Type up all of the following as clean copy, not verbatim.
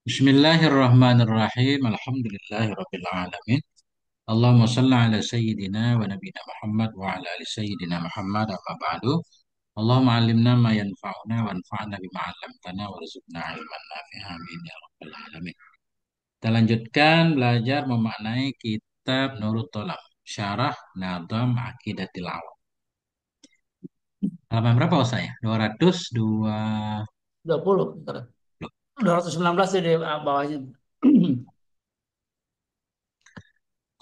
Bismillahirrahmanirrahim. Alhamdulillahirabbil alamin. Allahumma shalli ala sayyidina wa nabiyina Muhammad wa ala ali sayyidina Muhammad amma ba'du. Allahumma 'allimna ma yanfa'una wanfa'na bima 'allamtana warzuqna ilman nafi'an amin ya rabbal alamin. Kita lanjutkan belajar memaknai kitab Nurul Thalam, Syarah Nadham Aqidatil Awam. Halaman berapa usahanya? 202. 20. 219 di bawahnya.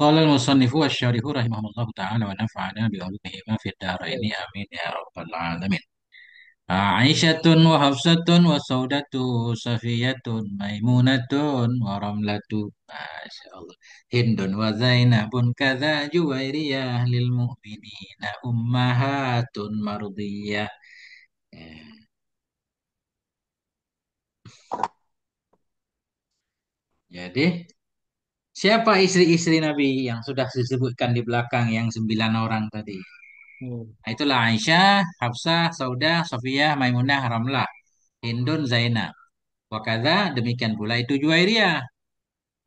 Qala al-musannifu wasyarihu rahimahullahu ta'ala wa nafa'ana bi ulumihima fid dharaini amin ya rabbal alamin. Aisyatun wa Hafsatun wa Saudatu Safiyatun Maimunatun wa Ramlatu. Masya Allah. Hindun wa Zainabun kadza Juwairiyah lil mu'minina ummahatun mardiyah. Eh, Jadi siapa istri-istri Nabi yang sudah disebutkan di belakang yang 9 orang tadi? Hmm. Nah, itulah Aisyah, Hafsah, Saudah, Safiyah, Maimunah, Ramlah, Hindun, Zainab. Wakadha demikian pula itu Juwairiyah.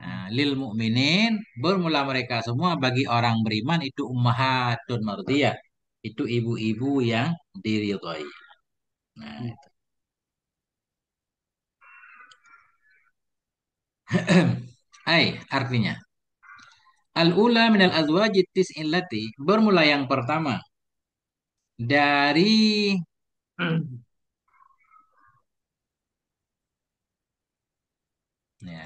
Nah, lil mukminin bermula mereka semua bagi orang beriman itu ummahatun mardiyah. Itu ibu-ibu yang diridhai. Nah, itu. Artinya al-ula minal azwaji tis'in lati bermula yang pertama dari ya,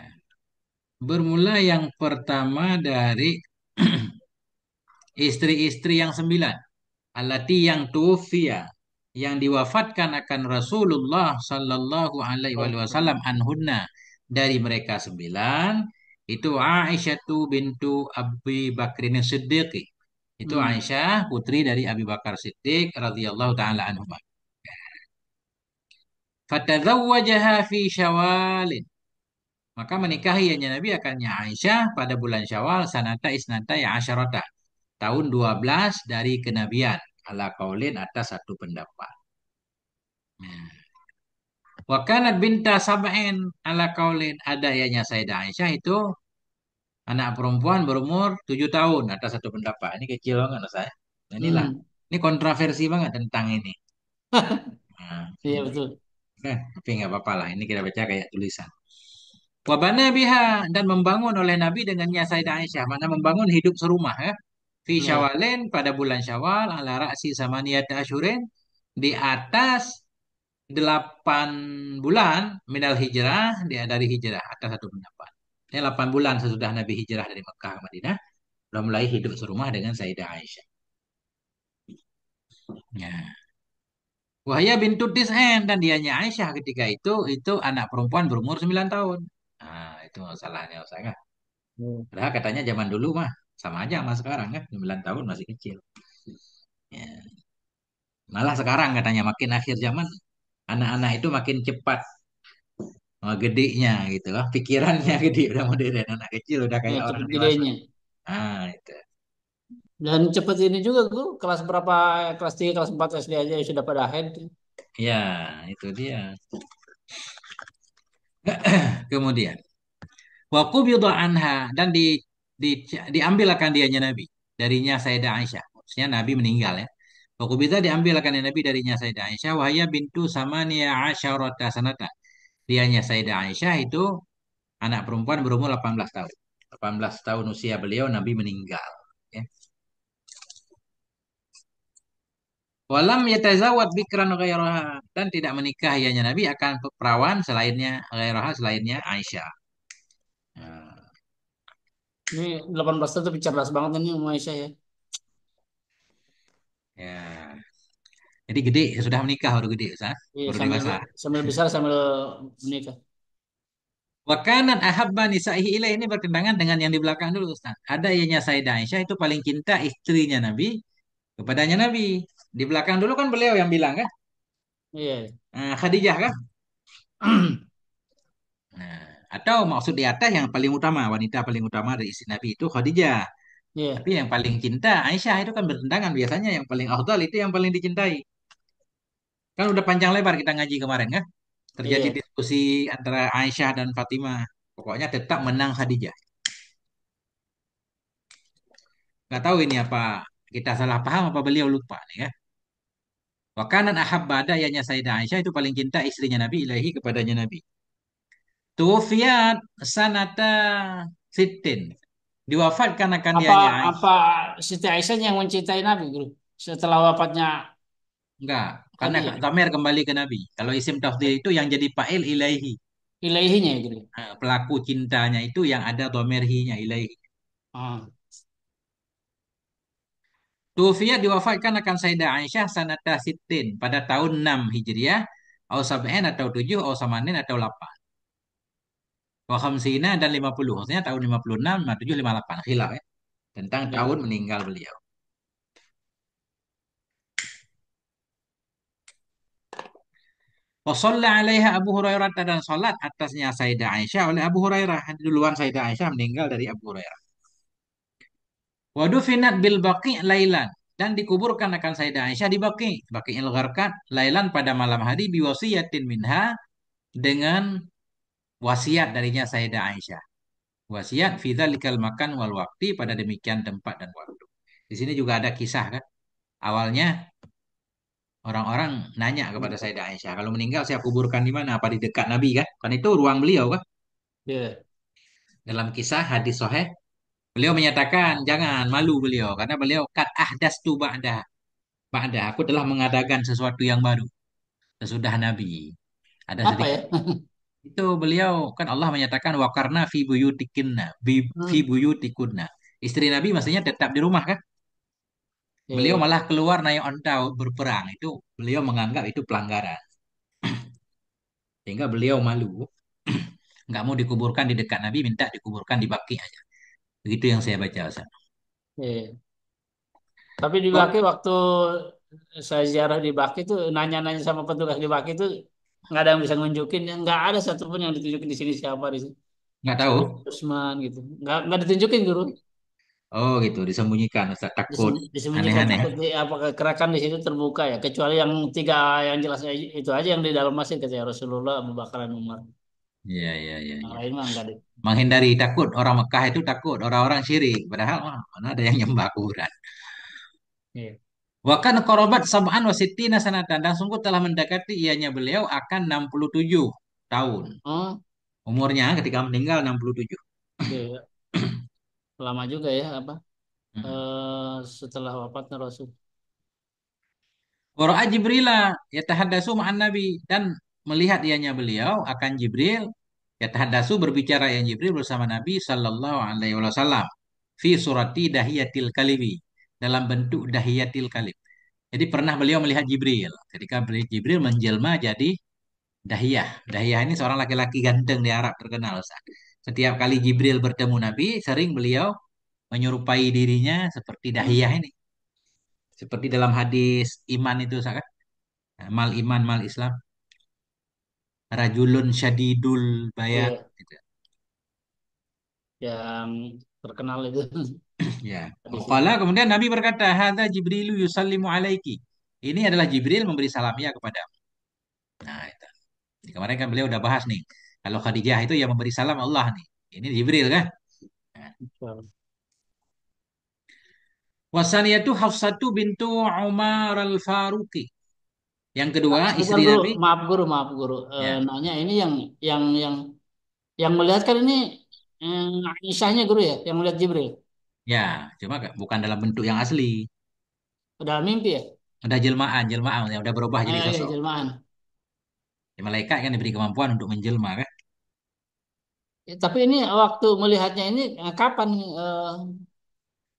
bermula yang pertama dari istri-istri yang 9. Allati yang tuwfiya yang diwafatkan akan Rasulullah Sallallahu Alaihi Wasallam anhunna dari mereka 9 itu Aisyah bintu Abi Bakrin Siddiq, itu Hmm. Aisyah putri dari Abi Bakar Siddiq radhiyallahu taala anhu. Fatazawwajaha fi Syawalin, maka menikahinya Nabi akannya Aisyah pada bulan Syawal sanata isnata ya asyarata, tahun 12 dari kenabian, ala kaulin atas satu pendapat. Nah, Wakanat binta sab'in ala kaulin, ada ianya Sayyidah Aisyah itu anak perempuan berumur 7 tahun atas satu pendapat. Ini kecil banget loh saya. Nah, inilah, Hmm. ini kontroversi banget tentang ini. Nah, Iya betul. tapi nggak apa-apa lah. Ini kita baca kayak tulisan. Wabana biha dan membangun oleh Nabi dengannya Sayyidah Aisyah. Mana membangun hidup serumah ya. Fi Ya. Syawalin pada bulan Syawal ala ra'si samaniyata asyurin di atas 8 bulan minal hijrah, dia dari hijrah atas satu pendapat. Ini 8 bulan sesudah Nabi hijrah dari Mekah ke Madinah, sudah mulai hidup serumah dengan Sayyidah Aisyah. Ya. Wahya bintu Tis'en dan dianya Aisyah ketika itu anak perempuan berumur 9 tahun. Nah, itu masalahnya saya. Hmm. Padahal katanya zaman dulu mah sama aja sama sekarang kan, 9 tahun masih kecil. Ya. Malah sekarang katanya makin akhir zaman anak-anak itu makin cepat gedenya gitu loh. Pikirannya Ya. gede udah modern, anak kecil udah Ya kayak orang cepet dewasa. gedenya. Ah, itu. Dan cepet ini juga tuh kelas berapa, kelas 3 kelas 4 SD aja sudah pada head. Ya, itu dia. Kemudian waqubidha anha dan di diambil akan dianya Nabi darinya Sayyidah Aisyah. Maksudnya Nabi meninggal ya. Waqubidha diambil akan Nabi darinya Sayyidah Aisyah wahya bintu samania asyarata sanata. Dianya Sayyidah Aisyah itu anak perempuan berumur 18 tahun. 18 tahun usia beliau Nabi meninggal. Ya. Walam yatazawad bikran ghairaha dan tidak menikah ianya Nabi akan perawan selainnya ghairaha selainnya Aisyah. Nah, Ini 18 tahun tapi cerdas banget ini Aisyah ya. ya. Jadi gede, sudah menikah baru gede, Ustaz. Iya, Baru sambil dewasa. sambil besar sambil menikah. Wakanan ahabba nisaihi ilaih ini bertentangan dengan yang di belakang dulu, Ustaz. Ada ianya Sayyidah Aisyah itu paling cinta istrinya Nabi kepadanya Nabi. Di belakang dulu kan beliau yang bilang kan, Iya. Khadijah kan. Nah, atau maksud di atas yang paling utama, wanita paling utama dari istri Nabi itu Khadijah. Iya. Tapi yang paling cinta Aisyah itu kan bertentangan. Biasanya yang paling afdal itu yang paling dicintai. Kan udah panjang lebar kita ngaji kemarin kan. Terjadi Iya. diskusi antara Aisyah dan Fatimah. Pokoknya tetap menang Khadijah. Nggak tahu ini apa kita salah paham apa beliau lupa nih ya. Wakanan ahabba adayanya Sayyidah Aisyah itu paling cinta istrinya Nabi ilahi kepadanya Nabi. Tuwfiyat sanata sitin. Diwafatkan akan Apa dianya apa Aisyah. Siti Aisyah yang mencintai Nabi, Guru? Setelah wafatnya Enggak, karena Khadijah. Dhamer kembali ke Nabi. Kalau isim tafdhil itu yang jadi fa'il ilaihi. Ilaihinya ya, Guru. Pelaku cintanya itu yang ada dhamirhinya ilaihi. Ah, Tuwfiyat diwafatkan akan Sayyidah Aisyah sanata sitin pada tahun 6 Hijriah, au sab'in atau 7, au samanin atau 8. Wa khamsina dan 50. Maksudnya tahun 56, 57, 58. Khilaf ya. Tentang tahun iya. meninggal beliau. Wa shalla 'alaiha Abu Hurairah dan salat atasnya Sayyidah Aisyah oleh Abu Hurairah. Duluan Sayyidah Aisyah meninggal dari Abu Hurairah. Wa dufinat bil Baqi' lailan dan dikuburkan akan Sayyidah Aisyah di Baqi', Baqi'il Gharqad lailan pada malam hari biwasiyatin minha dengan wasiat darinya Sayyidah Aisyah. Wasiat fi dzalikal makan wal waqti pada demikian tempat dan waktu. Di sini juga ada kisah kan. Awalnya orang-orang nanya kepada Sayyidah Aisyah, kalau meninggal saya kuburkan di mana? Apa di dekat Nabi kan? Kan itu ruang beliau kan? Iya. Dalam kisah hadis sahih, beliau menyatakan jangan malu beliau karena beliau kat ahdas tu ba'da. Ba'da aku telah mengadakan sesuatu yang baru sesudah Nabi. Ada Apa sedikit ya? itu beliau kan Allah menyatakan wakarna fi buyutikinna fi Hmm. buyutikunna. Istri Nabi maksudnya tetap di rumah kan? Beliau Iya. malah keluar naik onta berperang. Itu beliau menganggap itu pelanggaran. Sehingga beliau malu. Nggak mau dikuburkan di dekat Nabi, minta dikuburkan di Baki aja. Begitu yang saya baca Ustaz. Iya. Tapi di Baki Kok waktu saya ziarah di Baki itu nanya-nanya sama petugas di Baki itu nggak ada yang bisa nunjukin, nggak ada satupun yang ditunjukin di sini siapa di sini. nggak tahu? Syekh Usman gitu, nggak ditunjukin, Guru. Oh gitu, disembunyikan Ustaz. Takut Disembunyikan aneh-aneh. takut apa kekerakan di situ terbuka ya, kecuali yang tiga yang jelas itu aja yang di dalam masjid katanya Rasulullah, Abu Bakar dan Umar. Iya, iya, iya, Yang iya. lain mah nggak ada. Menghindari takut orang Mekah itu takut orang-orang syirik. Padahal mana ada yang nyembah kuburan. Iya. Wakan korobat sab'an wasittina sanatan dan sungguh telah mendekati ianya beliau akan 67 tahun. Oh, Umurnya ketika meninggal 67. iya. Lama juga ya apa Mm-mm. setelah wafatnya Rasul. Wara'a Jibrila yatahaddasu ma'an Nabi dan melihat ianya beliau akan Jibril yatahaddasu berbicara yang Jibril bersama Nabi sallallahu alaihi wasallam fi surati dahiyatil kalibi dalam bentuk dahiyatil kalib. Jadi pernah beliau melihat Jibril ketika Jibril menjelma jadi dahiyah. Dahiyah ini seorang laki-laki ganteng di Arab terkenal. Ustaz. Setiap kali Jibril bertemu Nabi, sering beliau menyerupai dirinya seperti dahiyah ini. Seperti dalam hadis iman itu, Ustaz, kan? Mal iman, mal Islam. Rajulun syadidul bayat. Iya, Gitu. yang terkenal itu Ya. di Qala situ. kemudian Nabi berkata, "Hadza Jibrilu yusallimu alaiki." Ini adalah Jibril memberi salam ya kepada. Nah, itu. Jadi kemarin kan beliau udah bahas nih. Kalau Khadijah itu yang memberi salam Allah nih. Ini Jibril kan? Nah. Wasaniyatu Hafsatu bintu Umar al-Faruqi. Yang kedua, Sebentar istri Guru, Nabi. maaf Guru. Ya, Nanya ini yang yang yang melihat kan ini Aisyahnya Guru ya, yang melihat Jibril. ya, cuma bukan dalam bentuk yang asli. Dalam mimpi ya? Udah jelmaan, jelmaan, ya udah berubah jadi Ya sosok. jelmaan. Ya, malaikat kan diberi kemampuan untuk menjelma kan. Tapi ini waktu melihatnya ini kapan?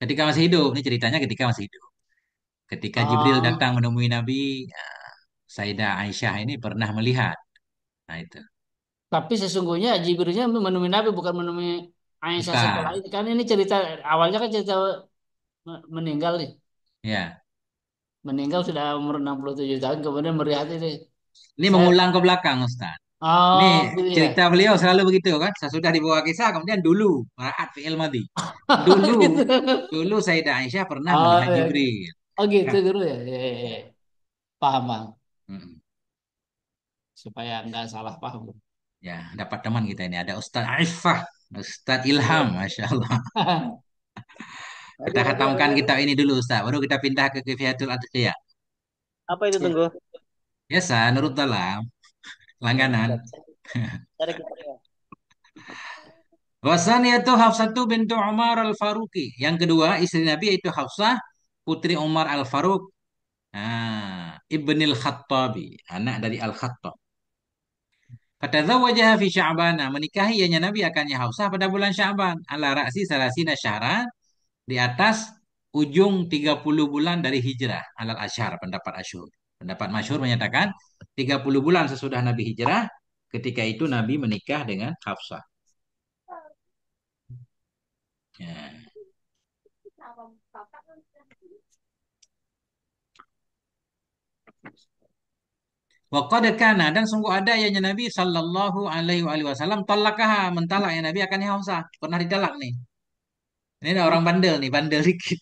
Ketika masih hidup, ini ceritanya ketika masih hidup. Ketika Jibril Oh, datang menemui Nabi, ya, Sayyidah Aisyah ini pernah melihat. Nah itu, tapi sesungguhnya Jibrilnya menemui Nabi bukan menemui Aisyah setelah bukan. itu. Kan ini cerita awalnya kan cerita meninggal nih. Ya, Meninggal sudah umur 67 tahun kemudian melihat ini. ini Saya mengulang ke belakang, Ustaz. Ini oh gitu ya. cerita beliau selalu begitu kan. Sesudah dibawa kisah, kemudian dulu, maraat fi'il madhi. Dulu, Gitu. dulu Sayyidah Aisyah pernah Oh, melihat ya. Jibril. Oh gitu Kan? Guru ya. Ya, ya, ya. Paham, paham. Mm. supaya nggak salah paham. Ya, dapat teman kita ini. Ada Ustadz Aifah, Ustadz Ilham, Iya. Masya Allah. Kita Ajar, ajar, khatamkan ajar. kitab ini dulu, Ustadz. Baru kita pindah ke Kifiatul Adhiyah. Apa itu Ya. tunggu? Biasa, Nurut Dalam, Ya, langganan. siap. Cari kitabnya. Wasaniyatu Hafsatu bintu Umar al-Faruqi. Yang kedua, istri Nabi yaitu Hafsah, putri Umar al-Faruq. Ibnil Khattabi, anak dari Al-Khattab. Fatazawwajaha fi Sya'ban. Menikahi ianya Nabi akannya Hafsah pada bulan Sya'ban. Ala ra'si salasina syahran. Di atas ujung 30 bulan dari hijrah. Alal asyhar, pendapat asyhur. Pendapat masyhur menyatakan 30 bulan sesudah Nabi hijrah. Ketika itu Nabi menikah dengan Hafsah. Ya. Wa qad kana, dan sungguh ada ianya Nabi sallallahu alaihi wasallam talakaha, mentalak ya Nabi akan Hafsah. Pernah ditalak nih. Ini ada orang bandel nih, bandel dikit.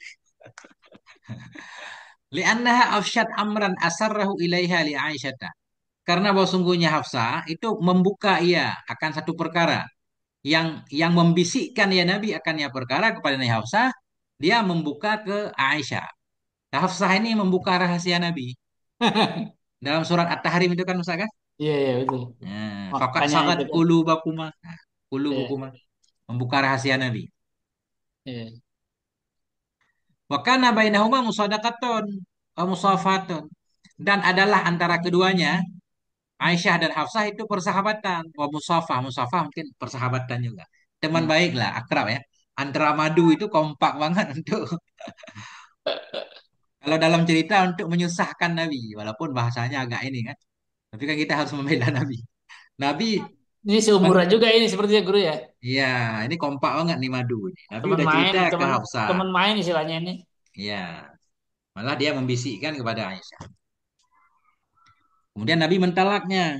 Li'annaha afsyad amran asarrahu ilaiha li Aisyata. Karena bahwa sungguhnya Hafsah itu membuka ia akan satu perkara yang membisikkan ya Nabi akannya perkara kepada Nabi Hafsah, dia membuka ke Aisyah. Nah, Hafsah ini membuka rahasia Nabi. Dalam surat At-Tahrim itu kan Ustaz kan? Iya, iya betul. Fakat Makanya sagat itu kan. kulubakuma. Nah, Iya, kulubukuma. Membuka rahasia Nabi. iya. Wa kana bainahuma musadaqatun wa musafatun. Dan adalah antara keduanya Aisyah dan Hafsah itu persahabatan. Wa musafah, musafah mungkin persahabatan juga. Teman Hmm. baik lah, akrab ya. Antara madu itu kompak banget untuk kalau dalam cerita untuk menyusahkan Nabi, walaupun bahasanya agak ini kan. Tapi kan kita harus membela Nabi. Nabi, Ini seumuran juga ini sepertinya guru ya. ya ini kompak banget nih madu ini. Nabi Teman udah main, cerita ke teman Hafsah. teman main istilahnya ini. Ya, malah dia membisikkan kepada Aisyah. Kemudian Nabi mentalaknya.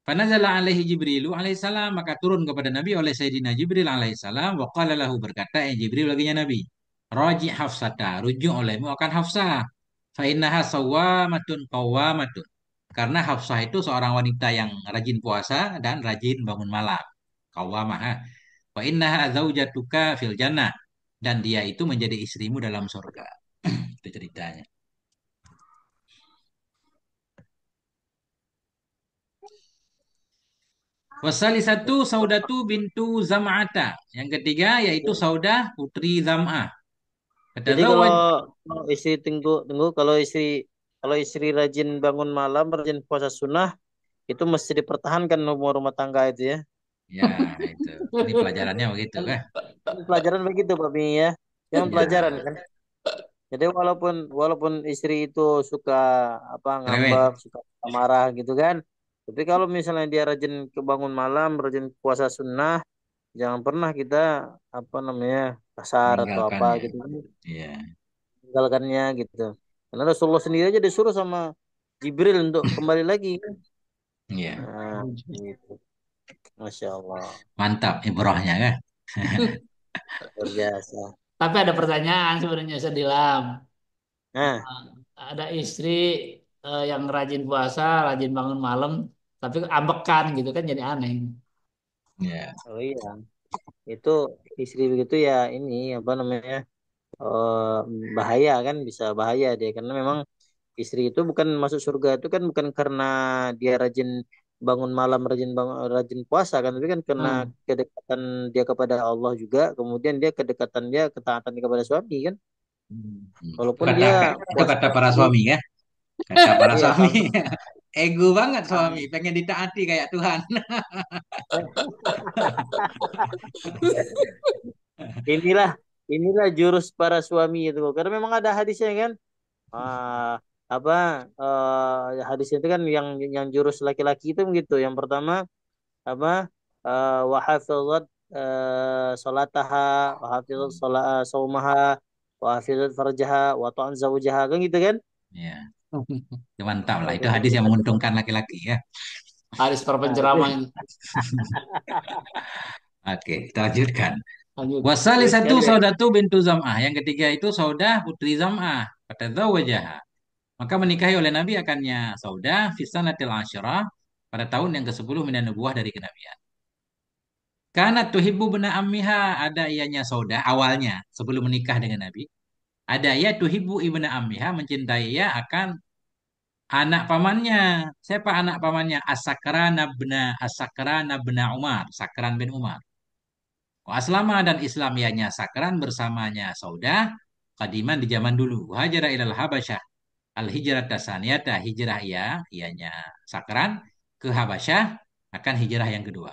Fanazala alaihi Jibrilu alaihissalam, maka turun kepada Nabi oleh Sayyidina Jibril alaihissalam, wa qala lahu, berkata Jibril baginya Nabi, raji Hafsata, rujuk olehmu akan Hafsah. Fa innaha sawwamatun qawwamatun. Karena Hafsah itu seorang wanita yang rajin puasa dan rajin bangun malam. Qawwamah. Fa innaha zaujatuka fil jannah. Dan dia itu menjadi istrimu dalam surga. Itu ceritanya. Wasalisatu Saudatu bintu Zam'ata. Yang ketiga yaitu Saudah putri Zam'ah. Jadi kalau Fatazawwaj. kalau istri tunggu tunggu kalau istri rajin bangun malam, rajin puasa sunnah itu mesti dipertahankan rumah rumah tangga itu ya. Ya, itu. Ini pelajarannya begitu Kan kan? kan pelajaran begitu Pak Bini ya. Yang pelajaran Ya, kan. Jadi walaupun walaupun istri itu suka apa ngambek, cerewet. suka marah gitu kan. Tapi kalau misalnya dia rajin kebangun malam, rajin puasa sunnah, jangan pernah kita apa namanya kasar atau apa Meninggalkannya. gitu kan. Iya, Tinggalkannya gitu. Karena Rasulullah sendiri aja disuruh sama Jibril untuk kembali lagi. iya. Nah, gitu. Masya Allah. Mantap ibrohnya kan? Luar biasa. Tapi ada pertanyaan sebenarnya Sedilam. Nah, Ada istri yang rajin puasa, rajin bangun malam, tapi ambekan gitu kan jadi aneh. Iya. oh iya. Itu istri begitu ya ini apa namanya bahaya kan bisa bahaya dia karena memang istri itu bukan masuk surga itu kan bukan karena dia rajin bangun malam rajin puasa kan tapi kan karena Hmm. kedekatan dia kepada Allah juga kemudian dia kedekatan dia ketaatan dia kepada suami kan Itu walaupun kata dia itu puasa kata para rajin suami ya. Kata para iya suami. kalau Ego banget suami, ah, pengen ditaati kayak Tuhan. inilah inilah jurus para suami itu karena memang ada hadisnya kan ah, apa hadis itu kan yang jurus laki-laki itu begitu yang pertama apa wa hafizat salataha wa hafizat saumaha wa hafizat farjaha wa ta'an zaujaha kan gitu kan Ya, itu mantap lah. nah, Itu hadis yang menguntungkan laki-laki ya. Hadis para nah, itu penceramah ini. Oke, kita lanjutkan. Lanjut. Wasali bagus satu sekali kan Saudatu bintu Zam'ah. Yang ketiga itu Saudah putri Zam'ah. Fatazawwajaha. Maka menikahi oleh Nabi akannya Saudah fisanatil asyirah pada tahun yang ke-10 minan nubuwah dari kenabian. Karena tuhibbu bena ammiha, ada ianya Saudah awalnya sebelum menikah dengan Nabi. Ada ia tuhibbu ibna ammiha, mencintai ia akan anak pamannya. Siapa anak pamannya? As-Sakran bena Umar, Sakran bin Umar. Wa aslama, dan Islam ianya Sakran bersamanya Saudah kadiman di zaman dulu. Hajara ilal Habasyah al hijrah tasaniyata, hijrah ianya Sakran ke Habasyah, akan hijrah yang kedua.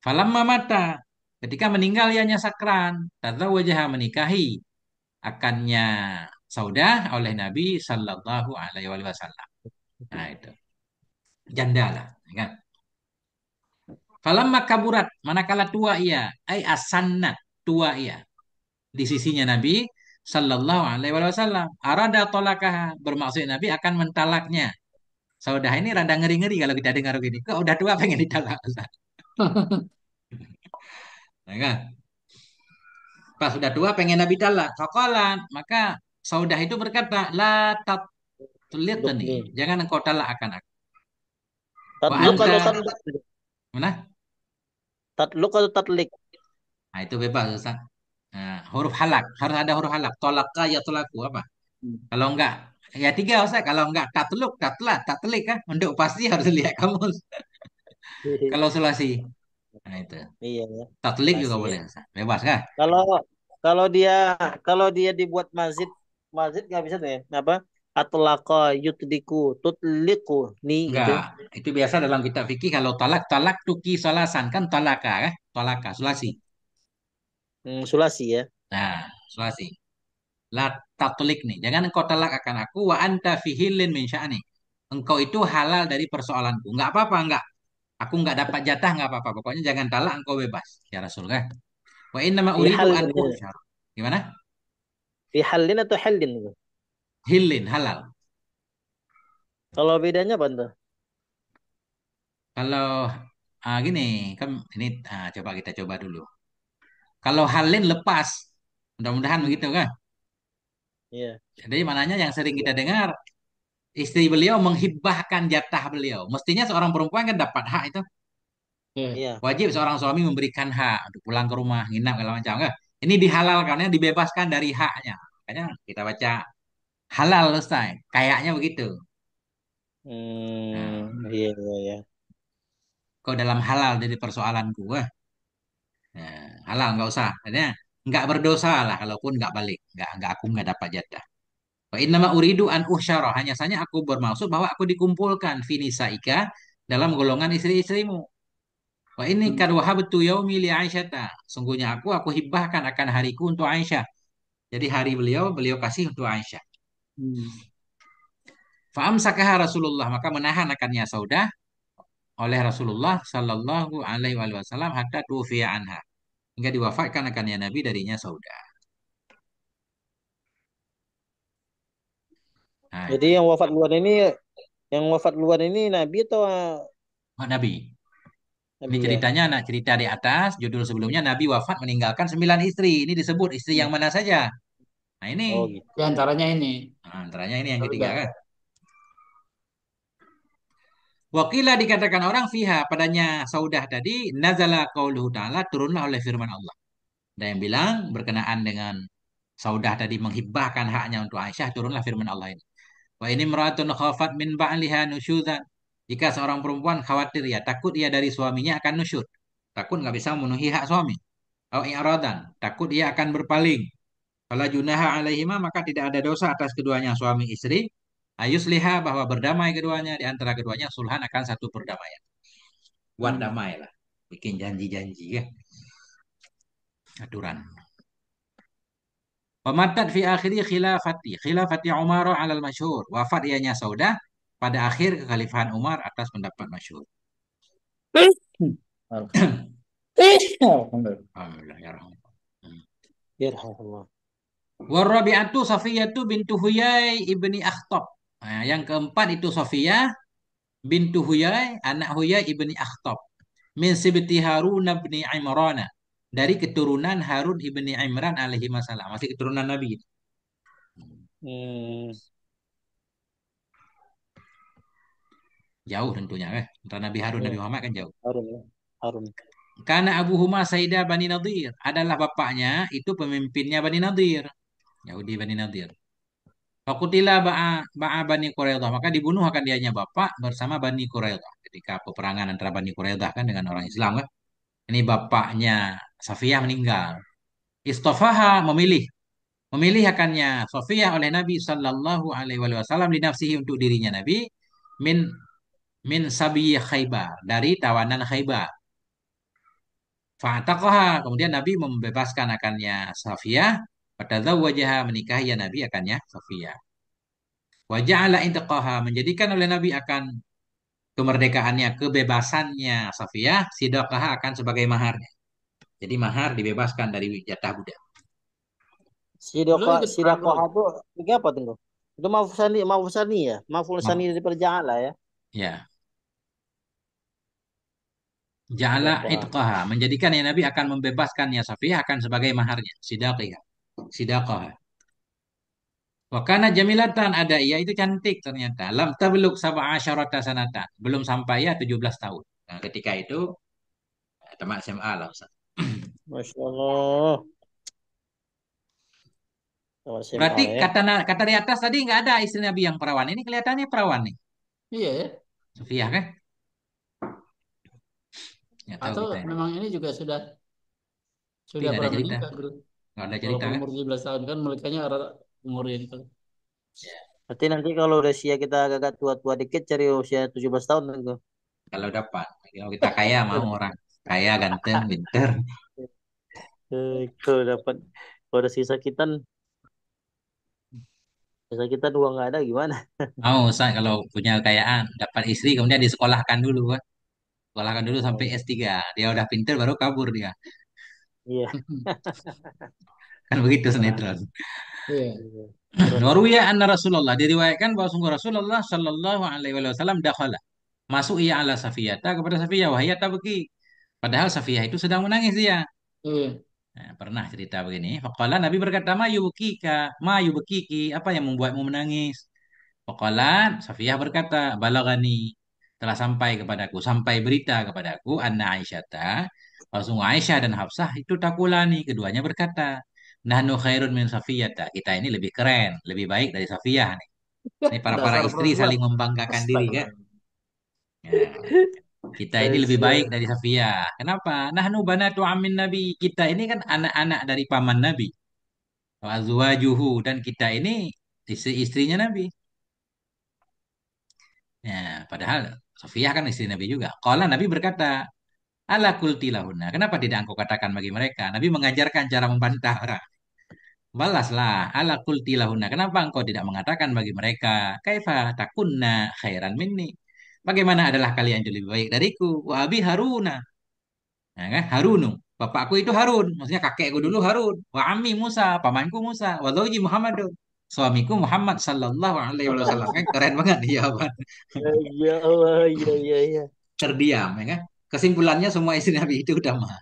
Falamma mata, ketika meninggal ianya Sakran, tazawwajaha, menikahi akannya Saudah oleh Nabi Sallallahu Alaihi Wasallam. Nah itu janda lah, ya kan? Falamma kaburat, manakala tua ia, ai asannat, tua ia di sisinya Nabi Sallallahu Alaihi Wasallam. Arada tolakah, bermaksud Nabi akan mentalaknya. Saudah ini rada ngeri-ngeri kalau kita dengar begini. Kok udah tua pengen ditalak, Ustaz? Ya kan? Pas sudah tua pengen Nabi talak. Faqalat, maka Saudah itu berkata, la Tatluk tatliqni, nih. jangan engkau talak akan aku. Wa Tatluk anta, atau tatlik? mana? Tatluk atau tatlik? Nah, itu bebas, Ustaz. Nah, huruf halak, harus ada huruf halak. Tolaka ya tolaku apa? Kalau enggak, ya tiga, Ustaz. Kalau enggak tatluk, tatlat, tatlik kan. Untuk pasti harus lihat kamus. Kalau sulasi. Nah, itu. Iya ya, Tatlik juga masih ya. boleh, Ustaz. Bebas kah? Kalau kalau dia kalau dia dibuat masjid, masjid nggak bisa tuh ya. Apa? Atlaqa yutliku tutliku nih gitu. Enggak. Itu biasa dalam kitab fikih kalau talak, talak tuki solasan kan talaka, kan? Talaka, sulasi. Sulasi ya. Nah, sulasi. La tatlik nih. Jangan engkau talak akan aku wa anta fihilin min sya'ni. Engkau itu halal dari persoalanku. Enggak apa-apa, enggak. Aku enggak dapat jatah, enggak apa-apa. Pokoknya jangan talak, engkau bebas. Ya Rasul kan. Wa inna ma Fi uridu an halin ya. uhsyar. Gimana? Fi halin atau halin itu. Hilin, halal. Kalau bedanya apa tuh? Kalau gini, kan ini coba kita coba dulu. Kalau halin lepas, mudah-mudahan begitu kan. Iya. Jadi mananya yang sering kita dengar, istri beliau menghibahkan jatah beliau. Mestinya seorang perempuan kan dapat hak itu. Oke. Iya. Wajib seorang suami memberikan hak untuk pulang ke rumah, nginap segala macam kan. Ini dihalalkannya, dibebaskan dari haknya. Makanya kita baca halal Ustaz. Kayaknya begitu. Nah, Iya iya iya. kau dalam halal dari persoalanku. Halal nggak usah. Artinya nggak berdosa lah kalaupun nggak balik. Nggak aku nggak dapat jatah. Wa innama uridu an uhsyara. Hanya saja aku bermaksud bahwa aku dikumpulkan finisaika dalam golongan istri-istrimu. Wa ini kad wahabtu yaumi li Aisyata. Sungguhnya aku hibahkan akan hariku untuk Aisyah. Jadi hari beliau, beliau kasih untuk Aisyah. Hmm. Fa'amsakaha Rasulullah, maka menahan akannya Saudah oleh Rasulullah Sallallahu Alaihi Wasallam hatta tufiya anha, hingga diwafatkan akannya Nabi darinya Saudah. Nah Jadi itu. yang wafat luar ini Nabi atau Oh, Nabi. Ini Nabi ya? ceritanya, anak cerita di atas, judul sebelumnya Nabi wafat meninggalkan 9 istri. Ini disebut istri yang mana saja. Nah ini, Oh gitu. Di antaranya ini. nah, antaranya ini yang ketiga Saudah. kan. Wakilah dikatakan orang fiha, padanya Saudah tadi, nazala qauluhu ta'ala, turunlah oleh firman Allah. Ada yang bilang berkenaan dengan Saudah tadi menghibahkan haknya untuk Aisyah, turunlah firman Allah ini. Wa ini meratun khafat min ba'liha nusyudzan. Jika seorang perempuan khawatir ya, takut ia dari suaminya akan nusyud. Takut nggak bisa memenuhi hak suami. Au i'radan, takut ia akan berpaling. Kalau junaha alaihima, maka tidak ada dosa atas keduanya suami istri. Ayusliha, bahwa berdamai keduanya, di antara keduanya sulhan, akan satu perdamaian. Buat Hmm. damai lah. Bikin janji-janji ya. Aturan. Pematat fi akhiri khilafati Umar alal masyhur. Wafat ianya Saudah pada akhir kekhalifahan Umar atas pendapat masyhur. Alhamdulillah. Alhamdulillah ya rahmat. Ya Allah. Warabi'atu Safiyatu bintu Huyai ibni Akhtab. Nah, yang keempat itu Safiyah bintu Huyai, anak Huyai ibni Akhtab. Min sibti Harun ibni Imran. Dari keturunan Harun ibni Imran alaihi wasallam. Masih keturunan Nabi. Hmm, Jauh tentunya kan. Antara Nabi Harun Nabi Iya, Muhammad kan jauh. Harun ya. Harun. Karena Abu Huma Saidah Bani Nadir adalah bapaknya itu pemimpinnya Bani Nadir. Yahudi Bani Nadir. Fakutila ba'a Bani Quraidah. Maka dibunuh akan dianya bapak bersama Bani Quraidah. Ketika peperangan antara Bani Quraidah kan dengan orang Islam kan. Ini bapaknya Safiyah meninggal. Istofaha memilih. Memilih akannya Safiyah oleh Nabi Sallallahu Alaihi Wasallam di nafsihi untuk dirinya Nabi min min sabiy Khaybar dari tawanan Khaybar. Fa'ataqaha. Kemudian Nabi membebaskan akannya Safiyah. Fatazawwajaha menikahi ya Nabi akannya Safiyah. Wa ja'ala intaqaha menjadikan oleh Nabi akan kemerdekaannya, kebebasannya Safiyah, sidaqaha akan sebagai maharnya. Jadi mahar dibebaskan dari jatah budak. Beliau ikut perang Sidakoh terus. itu ini apa tuh? Itu Mahfuz Sani ya? Mahfuz Sani Ma- dari Perjala ya. Ya, ja'ala Sidakoh. itqaha menjadikan ya Nabi akan membebaskannya Safiyah akan sebagai maharnya, sidaqiyah. Sidaqaha. Wa kana jamilatan ada ia itu cantik ternyata. Lam tabluk sab'a asyarata sanatan. Belum sampai ya 17 tahun. Nah, ketika itu tamat SMA lah Ustaz. Masya Allah. Kalau SMA Berarti ya. kata di atas tadi nggak ada istri Nabi yang perawan. Ini kelihatannya perawan nih. Iya ya. Sufiyah kan? Nggak tahu Atau kita ini. memang ini juga sudah Tapi sudah nggak ada pernah cerita. menikah, bro. Nggak ada cerita Walaupun kan? umur 17 tahun kan menikahnya umur ini kan. Berarti nanti kalau udah usia kita agak tua-tua dikit cari usia 17 tahun tuh. Kalau dapat. Kalau kita kaya mau orang. Kaya, ganteng, pinter. Kalau dapat kalau ada sisa kita dua nggak ada gimana? Mau Ustaz kalau punya kekayaan. Dapat istri kemudian disekolahkan dulu kan. Sekolahkan dulu sampai Oh, S3. Dia udah pinter baru kabur dia. iya. Kan begitu Wah, sinetron. Iya. iya. Keren tuh. Waruya anna Rasulullah diriwayatkan bahwa sungguh Rasulullah Shallallahu Alaihi Wasallam dakhala masuk ia ala Safiyata kepada Safiyah wahia tabki. Padahal Safiyah itu sedang menangis dia. Iya. Nah, pernah cerita begini. Faqala Nabi berkata, ma yubkiki, apa yang membuatmu menangis? Faqala Safiyah berkata, balagani telah sampai kepadaku, sampai berita kepadaku anna Aisyata, langsung Aisyah dan Hafsah itu takulani, keduanya berkata, nahnu khairun min Safiyata. Kita ini lebih keren, lebih baik dari Safiyah nih. Ini para Dasar istri perempuan. saling membanggakan diri kan. Astagfirullah. Ya, kita ini lebih baik Asyik. dari Safiyah. Kenapa? Nahnu banatu amin Nabi. Kita ini kan anak-anak dari paman Nabi. Wa azwajuhu dan kita ini istri-istrinya Nabi. Ya, padahal Safiyah kan istri Nabi juga. Qala Nabi berkata, ala kulti lahunna. Kenapa tidak engkau katakan bagi mereka? Nabi mengajarkan cara membantah orang. Balaslah ala kulti lahunna. Kenapa engkau tidak mengatakan bagi mereka? Kaifa takunna khairan minni. Bagaimana adalah kalian lebih baik dariku? Wa abi Haruna. Nah, kan? Harunu. Bapakku itu Harun. Maksudnya kakekku dulu Harun. Wa ammi Musa. Pamanku Musa. Wa zauji Muhammadun. Suamiku Muhammad sallallahu alaihi wasallam. Kan keren banget dia, Bang. Ya Allah, iya iya iya. Terdiam, ya kan? Kesimpulannya semua istri Nabi itu udah mah.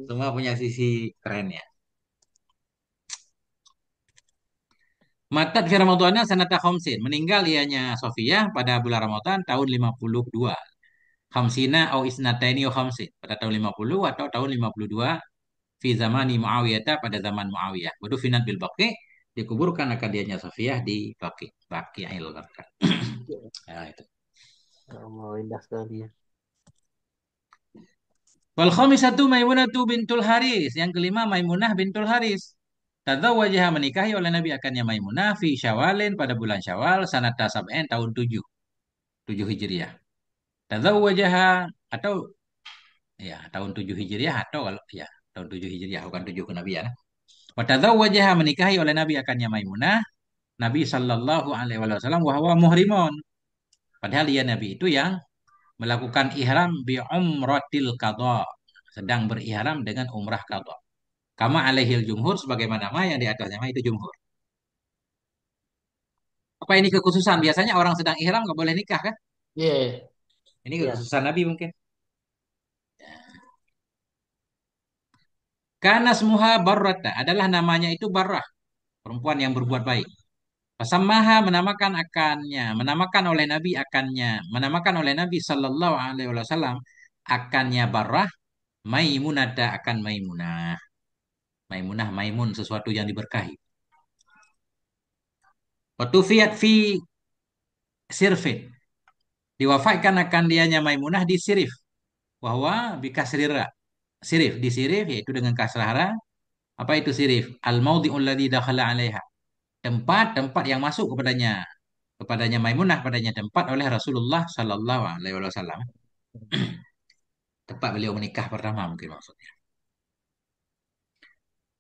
Semua punya sisi kerennya. Matat fi Ramadana sanata khamsin. Meninggal ianya Sofia pada bulan Ramadan tahun 52. Khamsina au isnataini au khamsin. Pada tahun 50 atau tahun 52 fi zamani Muawiyah pada zaman Muawiyah. Finat bil Baqi dikuburkan akan dianya Sofia di Baqi. Baqi Ail Gharqad. Ya, itu. Ya Allah, indah sekali ya. Wal khamisatu Maimunatu bintul Haris. Yang kelima Maimunah bintul Haris. Tazawwajaha menikahi oleh Nabi akannya Maimunah fi Syawalin pada bulan Syawal sanata sab'in tahun 7. 7 Hijriah. Tazawwajaha atau ya tahun 7 Hijriah atau kalau ya tahun 7 Hijriah bukan 7 kenabian. Wa tazawwajaha menikahi oleh Nabi akannya Maimunah Nabi Shallallahu Alaihi Wasallam wahwa muhrimun. Padahal dia Nabi itu yang melakukan ihram bi umratil qadha, sedang berihram dengan umrah qadha. Kama alaihil jumhur sebagaimana yang di atasnya itu jumhur. Apa ini kekhususan? Biasanya orang sedang ihram nggak boleh nikah kan? Iya. Iya. Ini Iya. kekhususan Nabi mungkin. Karena semuha barrata adalah namanya itu barrah, perempuan yang berbuat baik. Fasamaha menamakan akannya, menamakan oleh Nabi akannya, menamakan oleh Nabi Sallallahu Alaihi Wasallam akannya Barrah, Maimunata akan Maimunah. Maimunah, Maimun sesuatu yang diberkahi. Waktu fiat fi sirfin. Diwafatkan akan dianya Maimunah di sirif. Bahwa bikasrira. Sirif, di sirif yaitu dengan kasrah ra. Apa itu sirif? Al-maudhi'ul ladzi dakhala 'alaiha. Tempat-tempat yang masuk kepadanya Maimunah padanya tempat oleh Rasulullah Sallallahu Alaihi Wasallam. Tempat beliau menikah pertama mungkin maksudnya.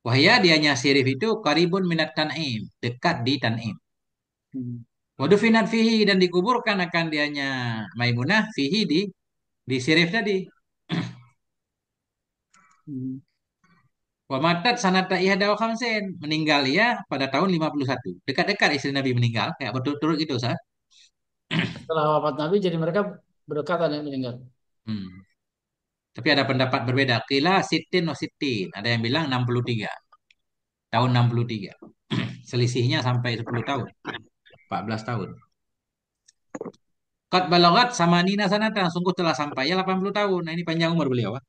Wahya dianya sirif itu qaribun minat Tan'im, dekat di Tan'im. Hmm. Wadufinat fihi dan dikuburkan akan dianya Maimunah fihi di sirif tadi. Hmm. Wa matat sanata ihda wa khamsin. Meninggal ia pada tahun 51. Dekat-dekat istri Nabi meninggal, kayak betul-betul itu, sah. Setelah wafat Nabi, jadi mereka berdekatan yang meninggal. Hmm. Tapi ada pendapat berbeda. Qila sitin wa sitin. Ada yang bilang 63. Tahun 63. Selisihnya sampai 10 tahun. 14 tahun. Qad balagat sama Nina sanatan. Sungguh telah sampai ya 80 tahun. Nah, ini panjang umur beliau. Pak.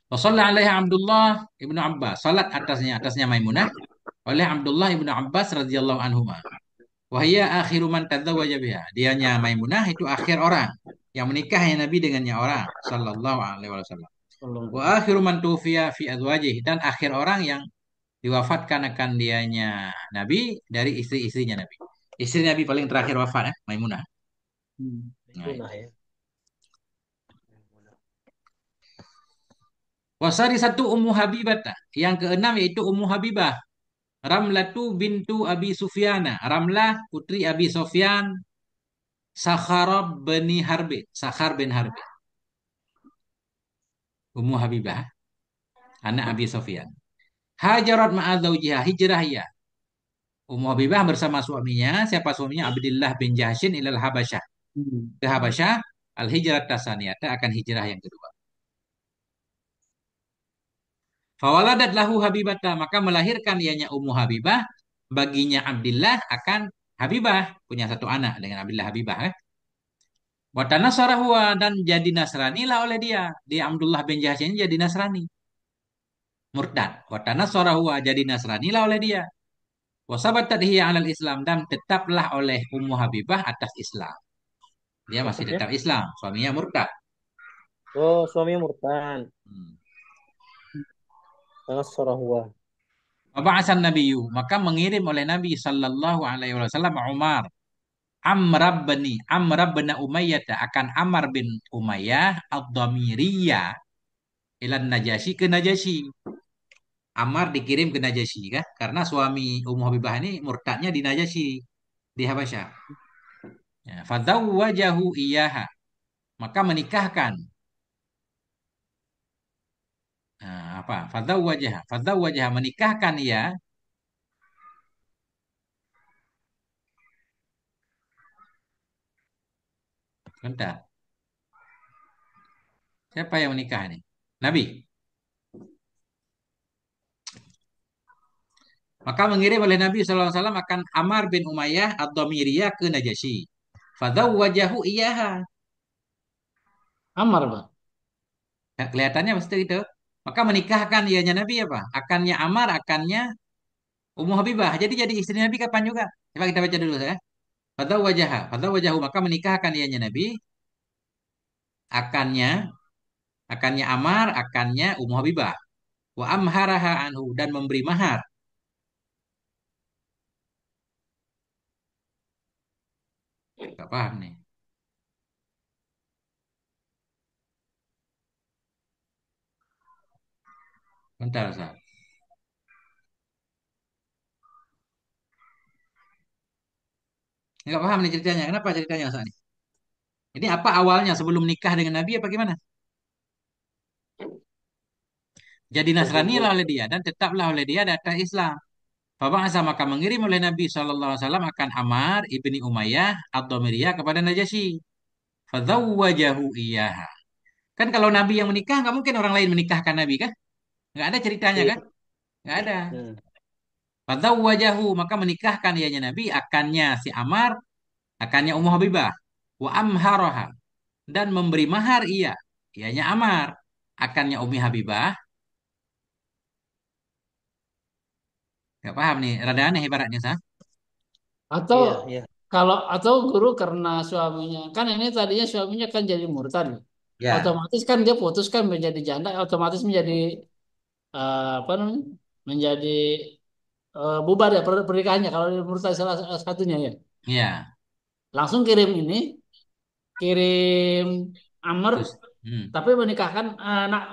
Wasalla alaiha Abdullah ibnu Abbas. Salat atasnya Maimunah oleh Abdullah ibnu Abbas radhiyallahu anhuma. Wahia akhiru man tadzawwaja biha. Dianya Maimunah itu akhir orang yang menikahnya Nabi dengannya orang sallallahu alaihi wasallam. Wa Tolong. akhiru man tufiya fi azwajihi dan akhir orang yang diwafatkan akan dianya Nabi dari istri-istrinya Nabi. Istri Nabi paling terakhir wafat Maimunah. Hmm. Nah, itu. Maimunah ya. Wasari satu Ummu Habibah. Yang keenam yaitu Ummu Habibah. Ramlatu bintu Abi Sufyana. Ramlah putri Abi Sufyan. Sakhar bin Harbi. Ummu Habibah. Anak Abi Sufyan. Hajarat ma'adzaujiha. Hijrah ya. Ummu Habibah bersama suaminya. Siapa suaminya? Abdullah bin Jahshin ilal Habasyah. Hmm. Ke Habasyah. Al-hijrat tasaniyata akan hijrah yang kedua. Fawaladat lahu Habibata. Maka melahirkan ianya Ummu Habibah. Baginya Abdullah akan Habibah. Punya satu anak dengan Abdullah Habibah. Watana sarahua dan jadi Nasrani lah oleh dia. Dia Abdullah bin Jahsy ini jadi Nasrani. Murtad. Watana sarahua jadi Nasrani lah oleh dia. Wasabatat hiya alal Islam dan tetaplah oleh Ummu Habibah atas Islam. Dia masih Maksudnya? tetap Islam. Suaminya murtad. Oh, suaminya murtad. Hmm. Sangat sorahwa. Waba'asan Nabiyu. Maka mengirim oleh Nabi Sallallahu Alaihi Wasallam Umar. Amr bin Umayyah akan Ammar bin Umayyah ad-Dhamiriyah ilan Najasyi ke Najasyi. Ammar dikirim ke Najasyi kan? Karena suami Ummu Habibah ini murtadnya di Najasyi di Habasyah. Ya, fadzawwajahu iyaha. Maka menikahkan. Nah, apa? Fadzawwajaha menikahkan ia. Bentar. Siapa yang menikah ini? Nabi. Maka mengirim oleh Nabi SAW akan Ammar bin Umayyah ad-Dhamiriyah ke Najasyi. Fadzawwajahu iyaha. Amar, Pak. Ya, kelihatannya pasti itu. Maka menikahkan ianya Nabi apa? Akannya Ammar, akannya Ummu Habibah. Jadi istri Nabi kapan juga? Coba kita baca dulu ya. Fadzawwajahu maka menikahkan ianya Nabi akannya Ammar, akannya Ummu Habibah. Wa amharaha anhu dan memberi mahar. Gak paham nih. Bentar, Ustaz. Nggak paham nih ceritanya. Kenapa ceritanya Ustaz nih? Ini apa awalnya sebelum nikah dengan Nabi apa gimana? Jadi Nasrani lah Sebelum oleh dia dan tetaplah oleh dia datang Islam. Faba'asa maka mengirim oleh Nabi SAW akan Ammar ibni Umayyah atau Miriyah kepada Najasyi. Fadzawwajahu iyaha. Kan kalau Nabi yang menikah nggak mungkin orang lain menikahkan Nabi kan? Nggak ada ceritanya iya. kan? Nggak ada. Hmm. Fadzawwajahu, maka menikahkan ianya Nabi akannya si Ammar, akannya Ummu Habibah. Wa amharaha, dan memberi mahar ianya Ammar, akannya Umi Habibah. Gak paham nih, rada aneh ibaratnya sah. Atau Iya, iya. atau guru karena suaminya kan ini tadinya suaminya kan jadi murtad, Ya, otomatis kan dia putuskan menjadi janda, otomatis menjadi apa namanya, menjadi bubar ya pernikahannya kalau menurut saya salah satunya ya. ya. Langsung kirim ini, kirim Amr, Terus, tapi menikahkan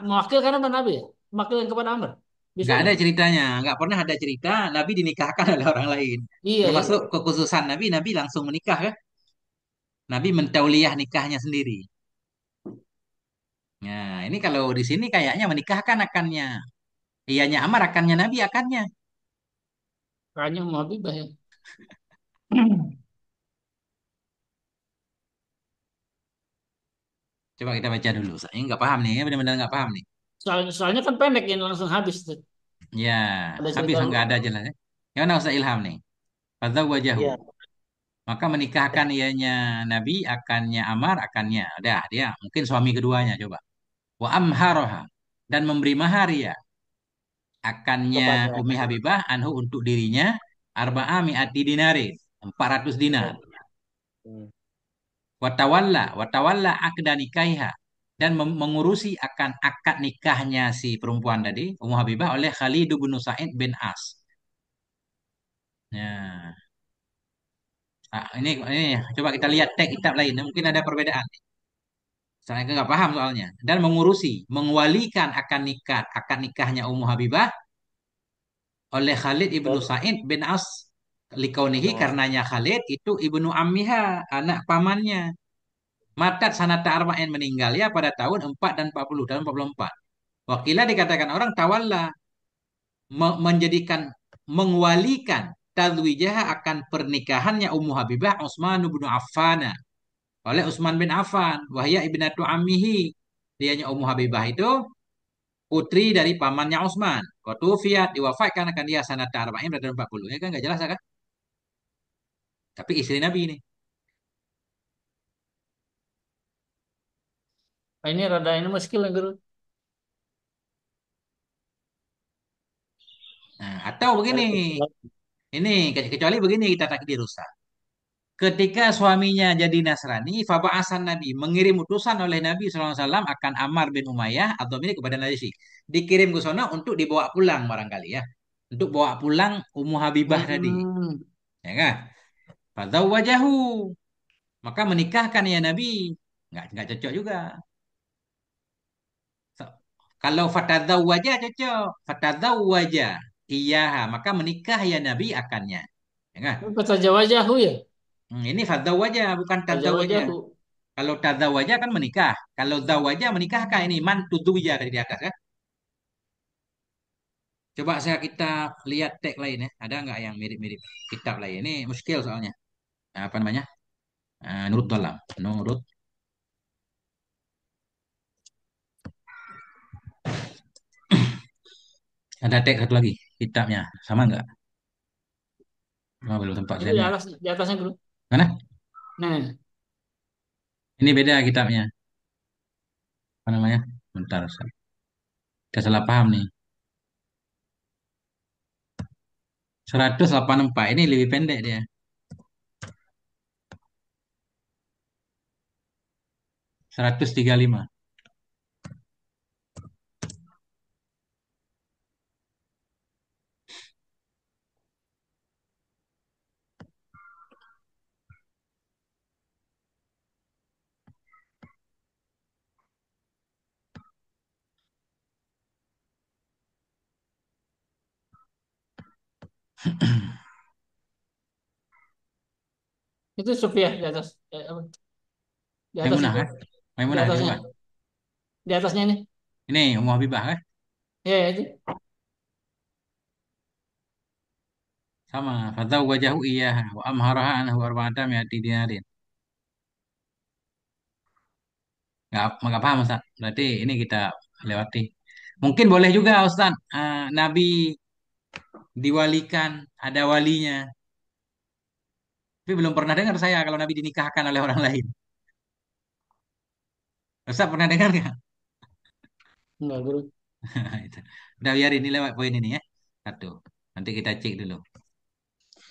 mewakilkan apa Nabi ya? Mewakilkan kepada Amr. Bisa nggak ada nggak? ceritanya, nggak pernah ada cerita Nabi dinikahkan oleh orang lain. Iya ya. Termasuk kekhususan Nabi, Nabi langsung menikah kan? Nabi mentauliyah nikahnya sendiri. Nah, ini kalau di sini kayaknya menikahkan akannya. Ianya Ammar akannya Nabi akannya. Kayaknya mau Habibah ya. Coba kita baca dulu. Saya nggak paham nih, benar-benar nggak paham nih. Soalnya kan pendek ini langsung habis tuh. Ya, Ada habis cerita lu. nggak ada jelas ya. Ya, mana Ustaz Ilham nih. Fadzawwajahu. Iya. Maka menikahkan ianya Nabi akannya Ammar akannya. Dah, dia mungkin suami keduanya coba. Wa amharoha, dan memberi mahar ya akannya Kepada Umi Habibah anhu untuk dirinya arba'a mi'ati dinarin, 400 dinar. Hmm. Watawalla akda nikaiha, dan mengurusi akan akad nikahnya si perempuan tadi Ummu Habibah oleh Khalid bin Sa'id bin As. Ya, ini coba kita lihat teks kitab lain, mungkin ada perbedaan. Saya nggak paham soalnya. Dan mengurusi, mengualikan akad nikahnya Ummu Habibah oleh Khalid ibnu Ke- Sa'id bin As, likaunihi oh, karenanya Khalid itu ibnu ammiha, anak pamannya. Matat sanata arba'in, meninggal ya pada tahun 4 dan 40, tahun 44. Wakilah dikatakan orang tawalla, menjadikan, mengwalikan tazwijah akan pernikahannya Ummu Habibah Utsman bin Affan oleh Utsman bin Affan, wahya ibnatu ammihi. Dianya Ummu Habibah itu putri dari pamannya Utsman. Waktu fiat diwafatkan akan dia sanata arba'in pada tahun 40. Ya kan nggak jelas kan? Tapi istri Nabi ini. Ini rada ini muskil nih guru. Nah, atau begini, ini kecuali begini kita takdir Ustaz. Ketika suaminya jadi Nasrani, Faba'asan Nabi mengirim utusan oleh Nabi SAW akan Ammar bin Umayyah atau ini kepada Najasyi. Dikirim ke sana untuk dibawa pulang barangkali ya. Untuk bawa pulang Ummu Habibah tadi. Hmm. Ya kan? Fadzawwajahu. Maka menikahkan ya Nabi. Nggak cocok juga. So, kalau fatadzawwaja cocok. Fatadzawwaja. Iya, maka menikah ya Nabi akannya. Ya kan? Kata Jawa Jahu ya. Ini fadzawwaja bukan Kata Jawa tadzawwaja. Jahu. Kalau tazawwaja kan menikah. Kalau zawaja menikahkan, ini man tuzuwija tadi di atas kan. Coba saya kita lihat teks lain ya. Ada nggak yang mirip-mirip kitab lain? Ini muskil soalnya. Apa namanya? Nurut dalam. Nurut. Ada teks satu lagi kitabnya. Sama nggak? Oh, belum tempat Itu lihatnya. di atasnya guru. Mana? Nah, Ini beda kitabnya. Apa namanya? Bentar. Kita salah paham nih. 184. Ini lebih pendek dia. 135. itu Sophia di atas. Apa? Di atas Maimunah itu. kan? Di Maimunah atasnya. coba. Di atasnya ini. Ini Ummu Habibah kan? Ya, ya, itu. Sama. Fadzawwajahu iyyaha wa amharaha anhu arba'ata mi'ati dinarin. Nggak paham Ustaz. Berarti ini kita lewati. Mungkin boleh juga Ustaz. Nabi diwalikan, ada walinya. Tapi belum pernah dengar saya kalau Nabi dinikahkan oleh orang lain. Ustaz pernah dengar nggak? Enggak, Guru. Itu. Udah biar ini lewat poin ini ya. Satu. Nanti kita cek dulu.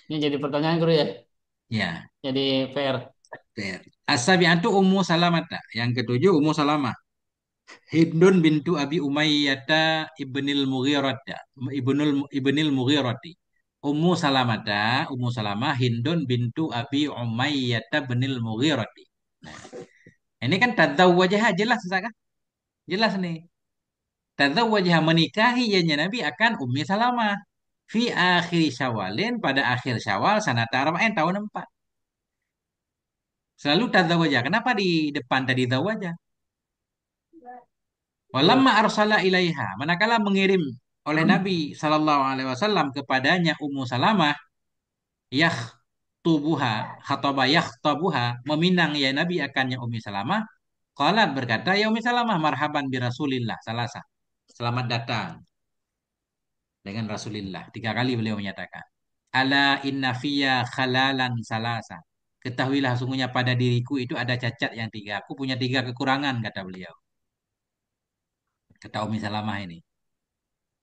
Ini jadi pertanyaan, Guru ya. Ya. Jadi fair. As-sabi'atu Ummu Salamah. Yang ketujuh Ummu Salamah. Hindun bintu Abi Umayyata ibnil Mughirata. Ibnil Mughirati. Ummu Salamah Hindun bintu Abi Umayyata ibnil Mughirati. Nah, ini kan tadzawwajah jelas kan? Jelas nih. Tadzawwajah menikahi ianya Nabi akan Ummi Salamah. Fi akhir Syawalin pada akhir Syawal sanata arba'in tahun 4. Selalu tadzawwajah. Kenapa di depan tadi zawajah? Iya. Walamma arsala ilaiha, manakala mengirim oleh Nabi Sallallahu Alaihi Wasallam kepadanya Ummu Salamah, tubuha, khataba tabuha, meminang ya Nabi akannya Ummi Salamah. Qalat berkata, ya Ummi Salamah, marhaban bi Rasulillah, salasa. Selamat datang dengan Rasulillah. 3 kali beliau menyatakan. Ala inna fiyya khalalan salasa. Ketahuilah sungguhnya pada diriku itu ada cacat yang 3. Aku punya 3 kekurangan, kata beliau. Kata Ummi Salamah ini.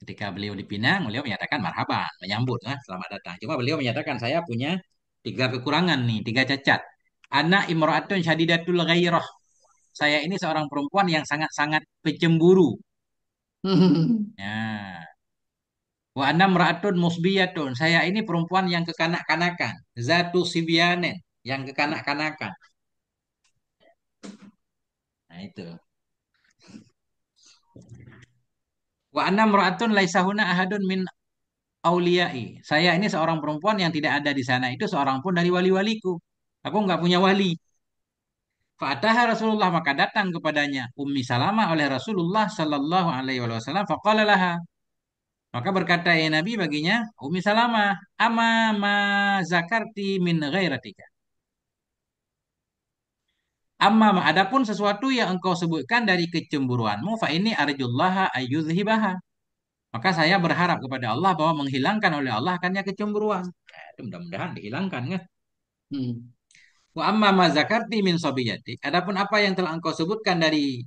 Ketika beliau dipinang, beliau menyatakan marhaban, menyambut, selamat datang. Cuma beliau menyatakan saya punya 3 kekurangan nih, 3 cacat. Anak imro'atun syadidatul ghairah. Saya ini seorang perempuan yang sangat-sangat pecemburu. Ya. Wa ana imra'atun musbiyatun. Saya ini perempuan yang kekanak-kanakan. Zatu sibyanen, yang kekanak-kanakan. Nah itu. Wa ana imra'atun laisa huna ahadun min auliyai. Saya ini seorang perempuan yang tidak ada di sana itu seorang pun dari wali-waliku. Aku nggak punya wali. Fa'ataha Rasulullah maka datang kepadanya Ummi Salamah oleh Rasulullah Sallallahu Alaihi Wasallam. Faqala laha maka berkata ya Nabi baginya Ummi Salamah, ama ma zakarti min ghairatika. Amma adapun sesuatu yang engkau sebutkan dari kecemburuanmu, fa ini arjullaha ayyudhibaha. Maka saya berharap kepada Allah bahwa menghilangkan oleh Allah akannya kecemburuan. Itu mudah-mudahan dihilangkan kan. Hmm. Wa amma ma zakarti min sabiyatik. Adapun apa yang telah engkau sebutkan dari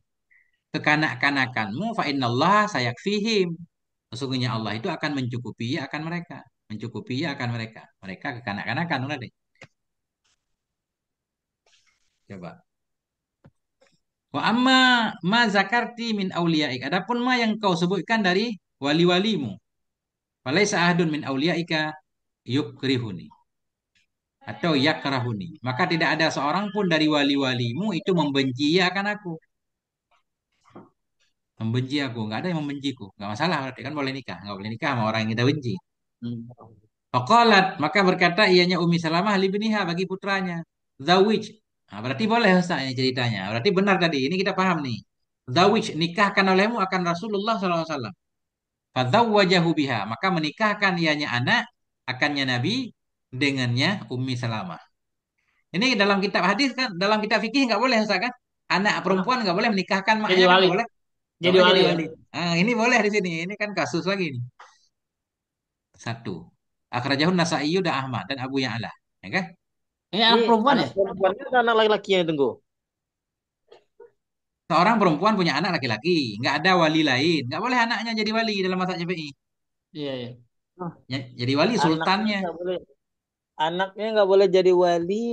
kekanak-kanakanmu, fa innallaha sayakfihim. Sesungguhnya Allah itu akan mencukupi akan mereka. Mencukupi akan mereka. Mereka kekanak-kanakan. Udah deh. Coba. Wa amma ma zakarti min auliyaik. Adapun ma yang kau sebutkan dari wali-walimu. Falaisa ahadun min auliyaika yukrihuni. Atau yakrahuni. Maka tidak ada seorang pun dari wali-walimu itu membenci akan aku. Membenci aku. Nggak ada yang membenciku. Nggak masalah. Berarti kan boleh nikah. Nggak boleh nikah sama orang yang kita benci. Hmm. Faqalat. Maka berkata ianya Umi Salamah libniha bagi putranya. Zawij. Nah, berarti boleh Ustaz ini ceritanya. Berarti benar tadi. Ini kita paham nih. Zawij. Nikahkan olehmu akan Rasulullah SAW. Fadzawwajahu biha. Maka menikahkan ianya anak. Akannya Nabi. Dengannya Ummi Salamah. Ini dalam kitab hadis kan. Dalam kitab fikih nggak boleh Ustaz kan. Anak perempuan nggak boleh menikahkan Jadi maknya kan wali. nggak boleh. Nggak Jadi boleh wali jadi ya. wali. Nah, ini boleh di sini. Ini kan kasus lagi nih. Satu. Akhrajahun Nasai dan Ahmad dan Abu Ya'la. Ya kan? Ini Ini anak perempuan ya? anak perempuannya atau anak laki-laki yang tunggu? Seorang perempuan punya anak laki-laki. Nggak ada wali lain. Nggak boleh anaknya jadi wali dalam mazhab Syafi'i. Iya, iya. Jadi wali Anaknya sultannya nggak boleh, anaknya nggak boleh jadi wali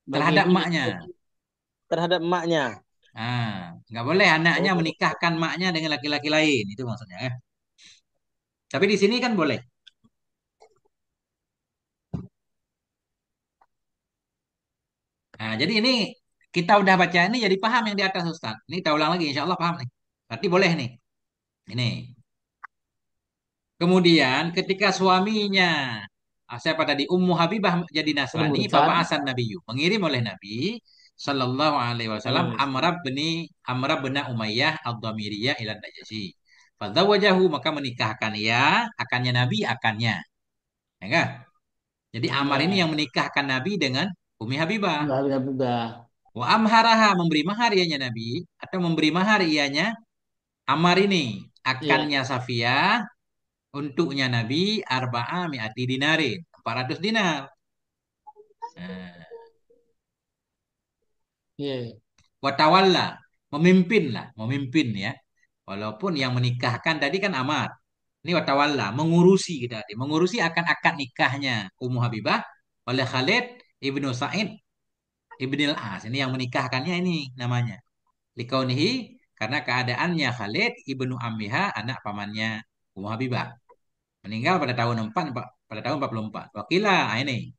Bagi terhadap ibunya. maknya. terhadap emaknya. Ah, nggak boleh anaknya Oh, menikahkan maknya dengan laki-laki lain. Itu maksudnya. Tapi di sini kan boleh. Nah, jadi ini kita udah baca ini jadi paham yang di atas Ustaz. Ini kita ulang lagi, insya Allah paham nih. Berarti boleh nih. Ini. Kemudian ketika suaminya, siapa tadi? Ummu Habibah jadi Nasrani, Murtad. Bapak Hasan Nabiyu. Mengirim oleh Nabi Sallallahu Alaihi Wasallam Kalau Amrab bin Umayyah Ad-Dhamiriyah ila Najasyi. Fadzawajahu maka menikahkan ia akannya Nabi akannya. Ya enggak? Jadi Amar ini yang ya, menikahkan Nabi dengan Umi Habibah. udah. Wa amharaha memberi mahar ianya Nabi atau memberi mahar ianya Amar ini Iya, akannya Safiyah Untuknya Nabi arba'a mi'ati dinarin, 400 dinar. Nah, Iya. watawalla, memimpin lah, memimpin ya. Walaupun yang menikahkan tadi kan Amar. Ini watawalla, mengurusi kita, mengurusi akan akad nikahnya Ummu Habibah oleh Khalid ibnu Sa'id ibnil As. Ini yang menikahkannya ini namanya. Likaunihi karena keadaannya Khalid ibnu Ammiha anak pamannya Ummu Habibah. Meninggal pada tahun 4 pada tahun 44. Wakilah ini.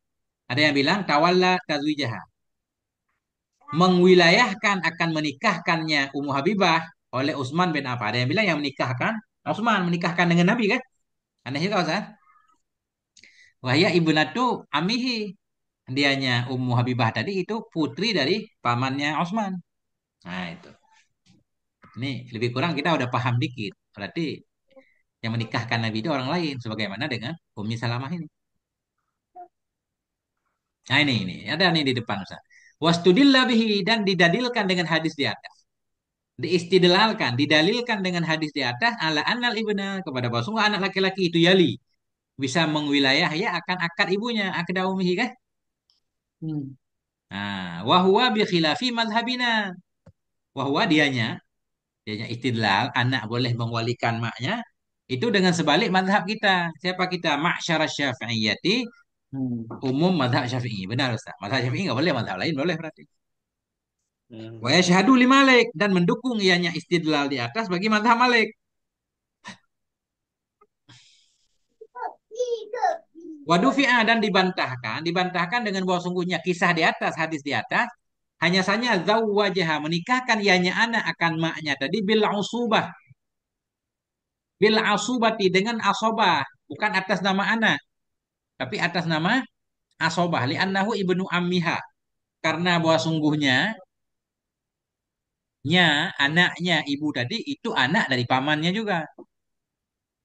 Ada yang bilang tawalla tazwijaha. Mengwilayahkan akan menikahkannya Ummu Habibah oleh Utsman bin Affan. Ada yang bilang yang menikahkan Utsman menikahkan dengan Nabi kan? Aneh juga Ustaz. Wahya ibnatu amihi. Dianya Ummu Habibah tadi itu putri dari pamannya Utsman. Nah, itu. Ini lebih kurang kita udah paham dikit. Berarti yang menikahkan Nabi itu orang lain sebagaimana dengan Ummi Salamah ini. Nah, ini ada nih di depan Ustaz. Wastudilla bihi dan didadilkan dengan hadis di atas. Diistidlalkan, didalilkan dengan hadis di atas ala annal ibna kepada bahwa sungguh anak laki-laki itu yali bisa mengwilayah ya akan akad ibunya, akad ummihi kan? Hmm. Nah, wahwa bi khilafi madhabina. Wahwa dianya istidlal, anak boleh mengwalikan maknya itu dengan sebalik madhab kita. Siapa kita? Ma'syarah syafi'iyati Hmm. umum madhab syafi'i. Benar Ustaz. Madhab syafi'i nggak boleh, madhab lain boleh berarti. Wa Hmm. yashhadu li Malik dan mendukung ianya istidlal di atas bagi madhab Malik. Wadufi'a dan dibantahkan dengan bahwa sungguhnya kisah di atas, hadis di atas, hanya saja zawwajaha menikahkan ianya anak akan maknya tadi bil asubati dengan asobah, bukan atas nama anak, tapi atas nama asobah li'annahu ibnu ammiha karena bahwa sungguhnya anaknya ibu tadi itu anak dari pamannya juga.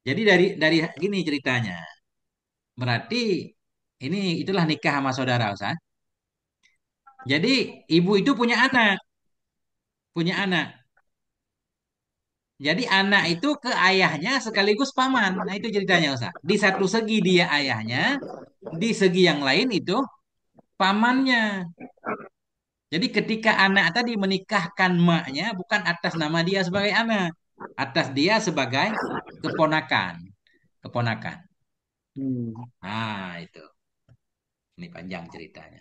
Jadi dari gini ceritanya. Berarti itulah nikah sama saudara Ustaz. Jadi ibu itu punya anak. Jadi anak itu ke ayahnya sekaligus paman. Nah itu ceritanya Ustaz. Di satu segi dia ayahnya, di segi yang lain itu pamannya. Jadi ketika anak tadi menikahkan maknya bukan atas nama dia sebagai anak, atas dia sebagai keponakan, keponakan. Hmm. Nah itu, ini panjang ceritanya.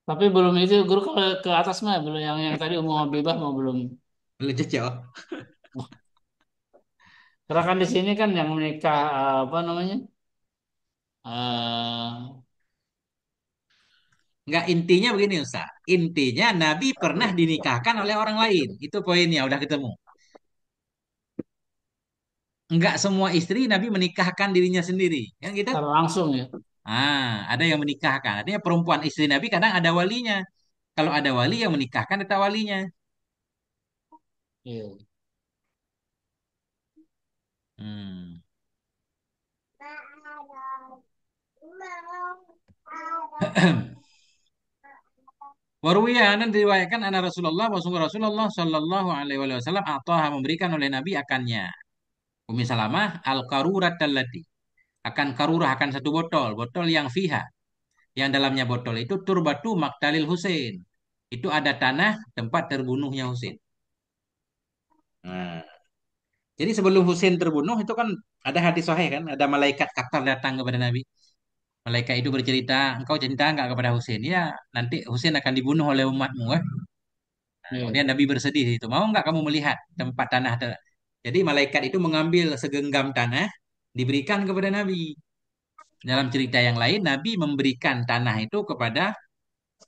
Tapi belum itu guru ke atas mah belum yang tadi umum Habibah mau belum. Belum cocok. Karena kan di sini kan yang menikah apa namanya? eh Enggak intinya begini Ustaz. Intinya Nabi pernah dinikahkan oleh orang lain. Itu poinnya udah ketemu. Enggak semua istri Nabi menikahkan dirinya sendiri. Kan gitu? secara langsung ya. Ada yang menikahkan. Artinya perempuan istri Nabi kadang ada walinya. Kalau ada wali yang menikahkan tetap walinya. Iya. Hmm. Waruya dan diriwayatkan anak Rasulullah Rasulullah Rasulullah Shallallahu Alaihi Wasallam atau memberikan oleh Nabi akannya. Umi Salamah al karurat allati akan karurah akan satu botol, botol yang fiha, yang dalamnya botol itu turbatu maktalil Husain. Itu ada tanah tempat terbunuhnya Husain. Nah, jadi sebelum Husain terbunuh itu kan ada hadis sahih kan, ada malaikat katar datang kepada Nabi. Malaikat itu bercerita, engkau cinta enggak kepada Husain? Ya, nanti Husain akan dibunuh oleh umatmu. Nah, Iya. kemudian Nabi bersedih itu, mau nggak kamu melihat tempat tanah Jadi malaikat itu mengambil segenggam tanah, diberikan kepada Nabi. Dalam cerita yang lain, Nabi memberikan tanah itu kepada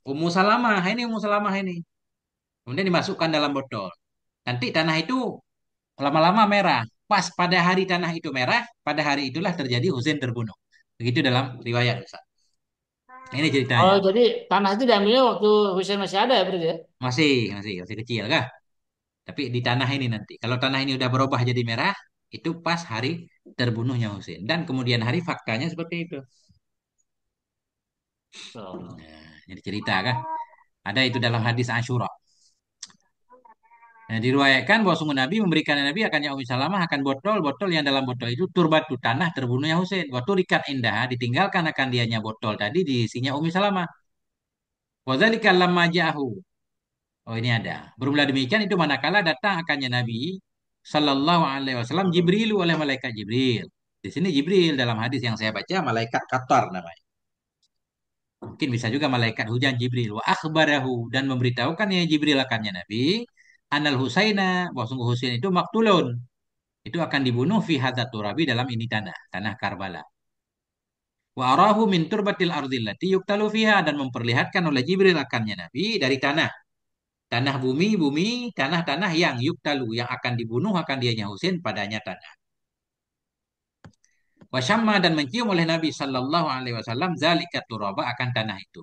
Ummu Salamah. Ini Ummu Salamah ini. Kemudian dimasukkan dalam botol. Nanti tanah itu lama-lama merah. Pas pada hari tanah itu merah, pada hari itulah terjadi Husain terbunuh. Begitu dalam riwayat Ustaz. Ini Oh, ceritanya. jadi tanah itu diambilnya waktu Husain masih ada ya berarti ya? Masih kecil kah? Tapi di tanah ini nanti. Kalau tanah ini udah berubah jadi merah, itu pas hari terbunuhnya Husain. Dan kemudian hari faktanya seperti itu. Oh. Nah, jadi cerita kan? Ada itu dalam hadis Asyura. Nah, diriwayatkan bahwa sungguh Nabi memberikan Nabi akannya Ummi Salamah akan botol-botol yang dalam botol itu turbatu tanah terbunuhnya Husain. Waktu rikat indah ditinggalkan akan dianya botol tadi diisinya Ummi Salamah. Wadzalika lamma ja'ahu. Oh ini ada. Bermula demikian itu manakala datang akannya Nabi Sallallahu Alaihi Wasallam Jibril oleh malaikat Jibril. Di sini Jibril dalam hadis yang saya baca malaikat Qatar namanya. Mungkin bisa juga malaikat hujan Jibril. Wa akhbarahu dan memberitahukan ya Jibril akannya Nabi. Anal Husaina bahwa sungguh Husain itu maktulun. Itu akan dibunuh fi hadzat turabi dalam ini tanah, tanah Karbala. Wa arahu min turbatil ardillati yuktalu fiha dan memperlihatkan oleh Jibril akannya Nabi dari tanah. Tanah bumi, bumi, tanah-tanah yang yuktalu, yang akan dibunuh akan dianya Husain padanya tanah. Wasyamma dan mencium oleh Nabi Sallallahu Alaihi Wasallam zalika turaba akan tanah itu.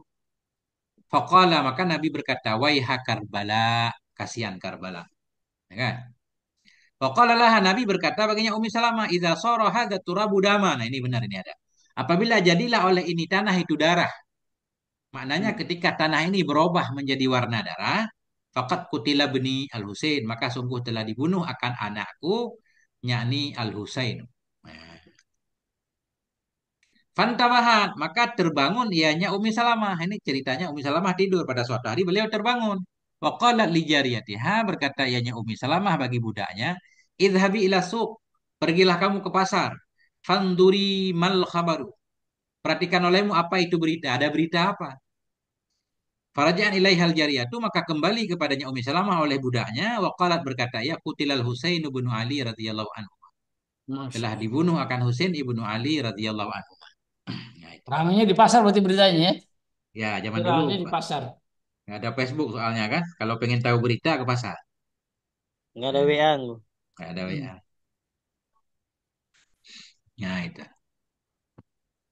Faqala maka Nabi berkata, waiha Karbala, kasihan Karbala. Ya kan? Faqala laha Nabi berkata baginya Ummi Salamah, idza sara hadza turabu dama. Nah ini benar ini ada. Apabila jadilah oleh ini tanah itu darah. Maknanya ketika tanah ini berubah menjadi warna darah, fakat kutila beni Al-Husain, maka sungguh telah dibunuh akan anakku, yakni Al-Husain. Nah, fantabahat, maka terbangun ianya Umi Salamah. Ini ceritanya Umi Salamah tidur pada suatu hari beliau terbangun. Waqalat li jariyatiha berkata ianya Umi Salamah bagi budaknya, idhabi ila suq, pergilah kamu ke pasar. Fanduri mal khabaru. Perhatikan olehmu apa itu berita, ada berita apa? Faraja'an ilaihal jariyatu maka kembali kepadanya Ummi Salamah oleh budaknya waqalat berkata ya kutilal Husain ibnu Ali radhiyallahu anhu. Masya Telah Allah. dibunuh akan Husain ibnu Ali radhiyallahu anhu. Ya itu. Ramainya di pasar berarti beritanya ya. Ya zaman dulu Viralnya di pasar. nggak ada Facebook soalnya kan. Kalau pengen tahu berita ke pasar. Nggak ada Hmm, WA. Nggu. nggak ada Hmm. WA. Ya itu.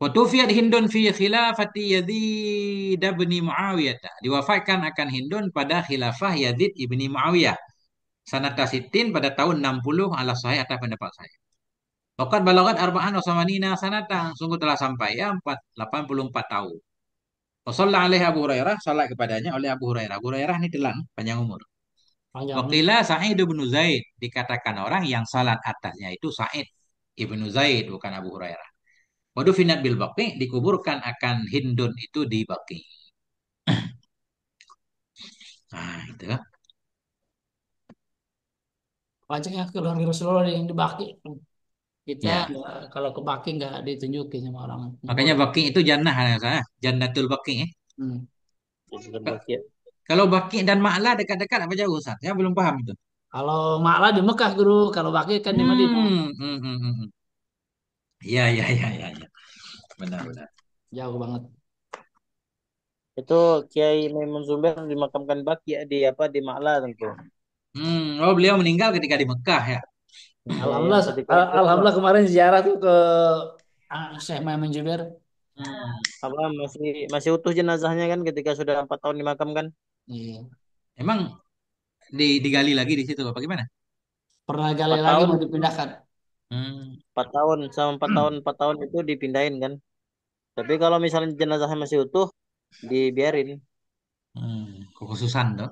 Watufiyat Hindun fi khilafati Yazid bin Muawiyah. Diwafatkan akan Hindun pada khilafah Yazid ibni Muawiyah. Sanata Sitin pada tahun 60 ala sahih atas pendapat saya. Waqad balagat arba'an wa samanina sanatan. Sungguh telah sampai ya 84 tahun. Wasalla alaihi Abu Hurairah. Salat kepadanya oleh Abu Hurairah. Abu Hurairah ini telan panjang umur. Panjang. Waqila Sa'id bin Zaid. Dikatakan orang yang salat atasnya itu Sa'id ibnu Zaid. Bukan Abu Hurairah. Waduh finat bil Baqi. Dikuburkan akan Hindun itu di Baqi. Nah itu. Pajaknya keluarga Rasulullah yang di Baki. Kita Ya. kalau ke Baki nggak ditunjukin sama orang Makanya Mongolia. Baqi itu jannah. Ya. Jannatul Baqi. Hmm. Bukan Bakia. Kalau Baqi dan Ma'la dekat-dekat apa jauh Ustaz? Saya belum paham itu. Kalau Ma'la di Mekah guru, kalau Baki kan di Madinah. Hmm. Iya. Benar. Jauh banget. Itu Kiai Maimun Zubair dimakamkan Bakia di apa di Ma'la tentu. Oh beliau meninggal ketika di Mekah ya. Ya, yang Alhamdulillah, ketika itu alhamdulillah kemarin ziarah tuh ke Syekh Maimun Jubair. Hmm. apa masih masih utuh jenazahnya kan ketika sudah 4 tahun dimakamkan. Iya. Emang digali lagi di situ apa gimana? Pernah gali 4 lagi tahun mau itu dipindahkan. 4 tahun sama 4 tahun itu dipindahin kan. Tapi kalau misalnya jenazahnya masih utuh dibiarin. Kekhususan tuh.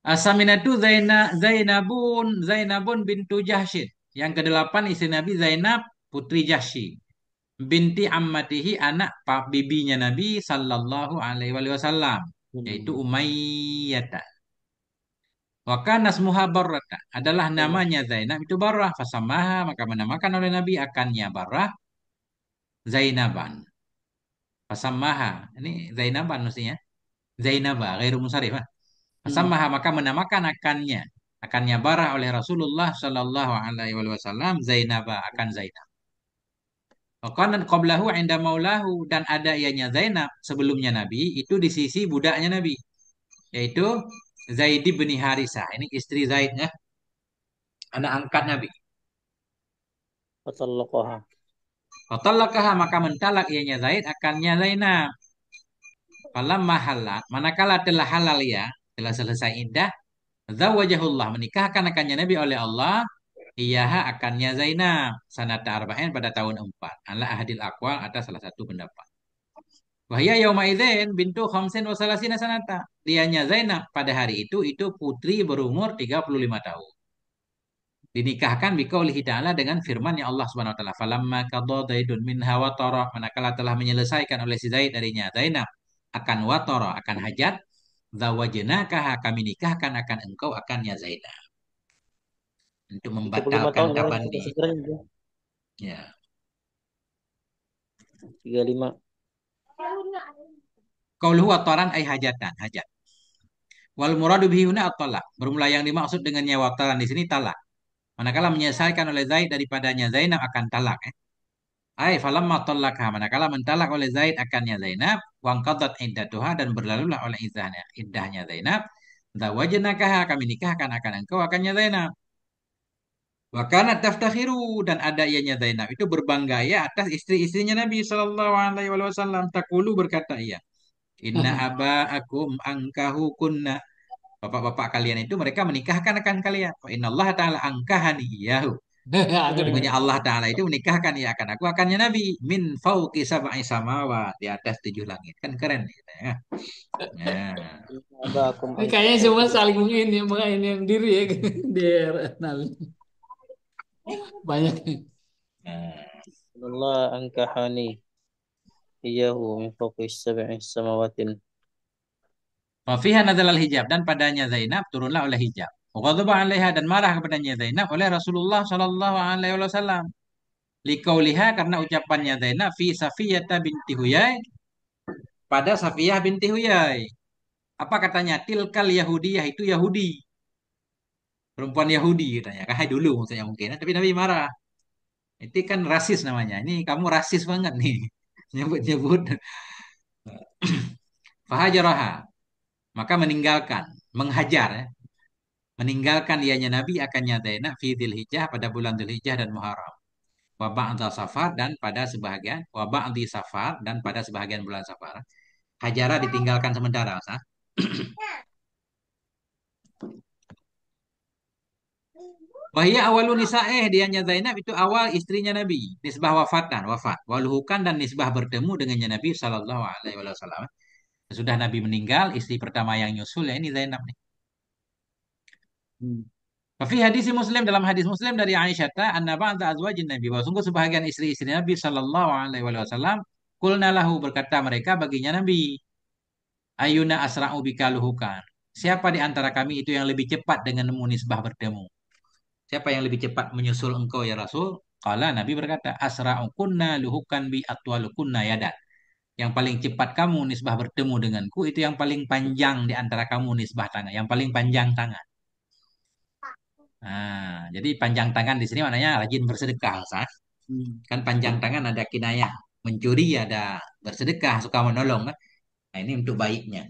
Asaminatu Zainabun bintu Jahsyin. Yang kedelapan istri Nabi Zainab putri Jahsy. Binti ammatihi anak bibinya Nabi Sallallahu Alaihi Wasallam. Yaitu Hmm. Umayyah. Wakana nasmuha Barrata adalah namanya Zainab itu Barrah fasamaha maka menamakan oleh Nabi akannya Barrah Zainaban fasamaha ini Zainaban mestinya Zainaba ghairu musarif Hmm. fasamaha maka menamakan akannya Barrah oleh Rasulullah Shallallahu Alaihi Wasallam Zainaba akan Zainab. Wakana qablahu inda maulahu dan ada ianya Zainab sebelumnya Nabi itu di sisi budaknya Nabi yaitu Zaid bin Harisah ini istri Zaid ya anak angkat Nabi. Fatallaqaha. Fatalakaha maka mentalak ianya Zaid akannya Zainab. Falam mahalat, manakala telah halal ya, telah selesai iddah, zawajahullah menikahkan akannya Nabi oleh Allah, iyaha akannya Zainab sanata arba'in pada tahun 4. Ala ahadil aqwal atas salah satu pendapat. Wahya yauma idzin bintu khamsin wa salasina sanata. Dianya Zainab pada hari itu putri berumur 35 tahun. Dinikahkan biqaulihi ta'ala dengan firman yang Allah Subhanahu wa taala, "Falamma qadha Zaidun minha watara," manakala telah menyelesaikan oleh si Zaid darinya Zainab akan watara, akan hajat, zawajnakaha, kami nikahkan akan engkau akannya Zainab. Untuk 35 membatalkan tahun ya tabani. sebenarnya. Ya. 35. Qauluhu wataran ay hajatan, hajat. Wal muradu bihi huna at-talaq. Bermula yang dimaksud dengannya wataran di sini talak. Manakala menyelesaikan oleh Zaid daripadanya Zainab akan talak. Ay falamma talaqha, manakala mentalak oleh Zaid akannya Zainab, wangqadat iddatuha, dan berlalulah oleh iddahnya Zainab, zawajnakaha, kami nikahkan akan engkau akannya Zainab. Wa kanat taftakhiru, dan ada ianya Zainab itu berbangga ya atas istri-istrinya Nabi sallallahu alaihi wasallam. Takulu, berkata ia, inna aba'akum angkahu kunna. Bapak-bapak kalian itu mereka menikahkan akan kalian. Wa inna Allah Ta'ala angkahani iyahu. Aku dengar. Sungguhnya Allah Ta'ala itu menikahkan ya akan aku akannya Nabi. Min fauqi sab'i samawat. Di atas 7 langit. Kan keren gitu ya. Nah. Abakum Ini kayaknya angkau semua saling ini, ini yang diri ya di Renal. Banyak. Nah. Allah angkahani iyahu min fawqi sab'i samawatin. Wafiha nadalal hijab, dan padanya Zainab turunlah oleh hijab. Ghadaba 'alaiha, dan marah kepadanya Zainab oleh Rasulullah sallallahu alaihi wasallam. Likauliha, karena ucapannya Zainab fi Safiyah binti Huyai, pada Safiyah binti Huyai. Apa katanya? Tilkal Yahudiyah, itu Yahudi. Perempuan Yahudi katanya. Kahai dulu maksudnya mungkin. Tapi Nabi marah. Itu kan rasis namanya. Ini kamu rasis banget nih. Nyebut-nyebut. Fahajaraha. Maka meninggalkan. Menghajar ya. Meninggalkan ianya Nabi akannya Zainab fi Dzulhijjah, pada bulan Dzulhijjah dan Muharram. Wa ba'da Safar, dan pada sebahagian. Wa ba'di Safar, dan pada sebahagian bulan Safar. Hajara ditinggalkan sementara. Sah? Wahia awalun nisa'eh, dianya Zainab itu awal istrinya Nabi. Nisbah wafatan, wafat. Waluhukan, dan nisbah bertemu dengannya Nabi Sallallahu Alaihi Wasallam. Sudah Nabi meninggal, istri pertama yang nyusul ya ini Zainab nih. Hmm. Tapi hadis Muslim, dalam hadis Muslim dari Aisyah anna ba'da azwajin Nabi, bahwa sungguh sebahagian istri-istri Nabi Sallallahu Alaihi Wasallam, kulna lahu, berkata mereka baginya Nabi, ayuna asra'u bikaluhukan. Siapa di antara kami itu yang lebih cepat denganmu nisbah bertemu? Siapa yang lebih cepat menyusul engkau ya Rasul? Kala Nabi berkata, asra'ukunna luhukan bi atwalukunna yadan. Yang paling cepat kamu nisbah bertemu denganku itu yang paling panjang di antara kamu nisbah tangan, yang paling panjang tangan. Nah, jadi panjang tangan di sini maknanya rajin bersedekah, Ustaz. Hmm. Kan panjang tangan ada kinayah mencuri, ada bersedekah, suka menolong kan. Nah, ini untuk baiknya.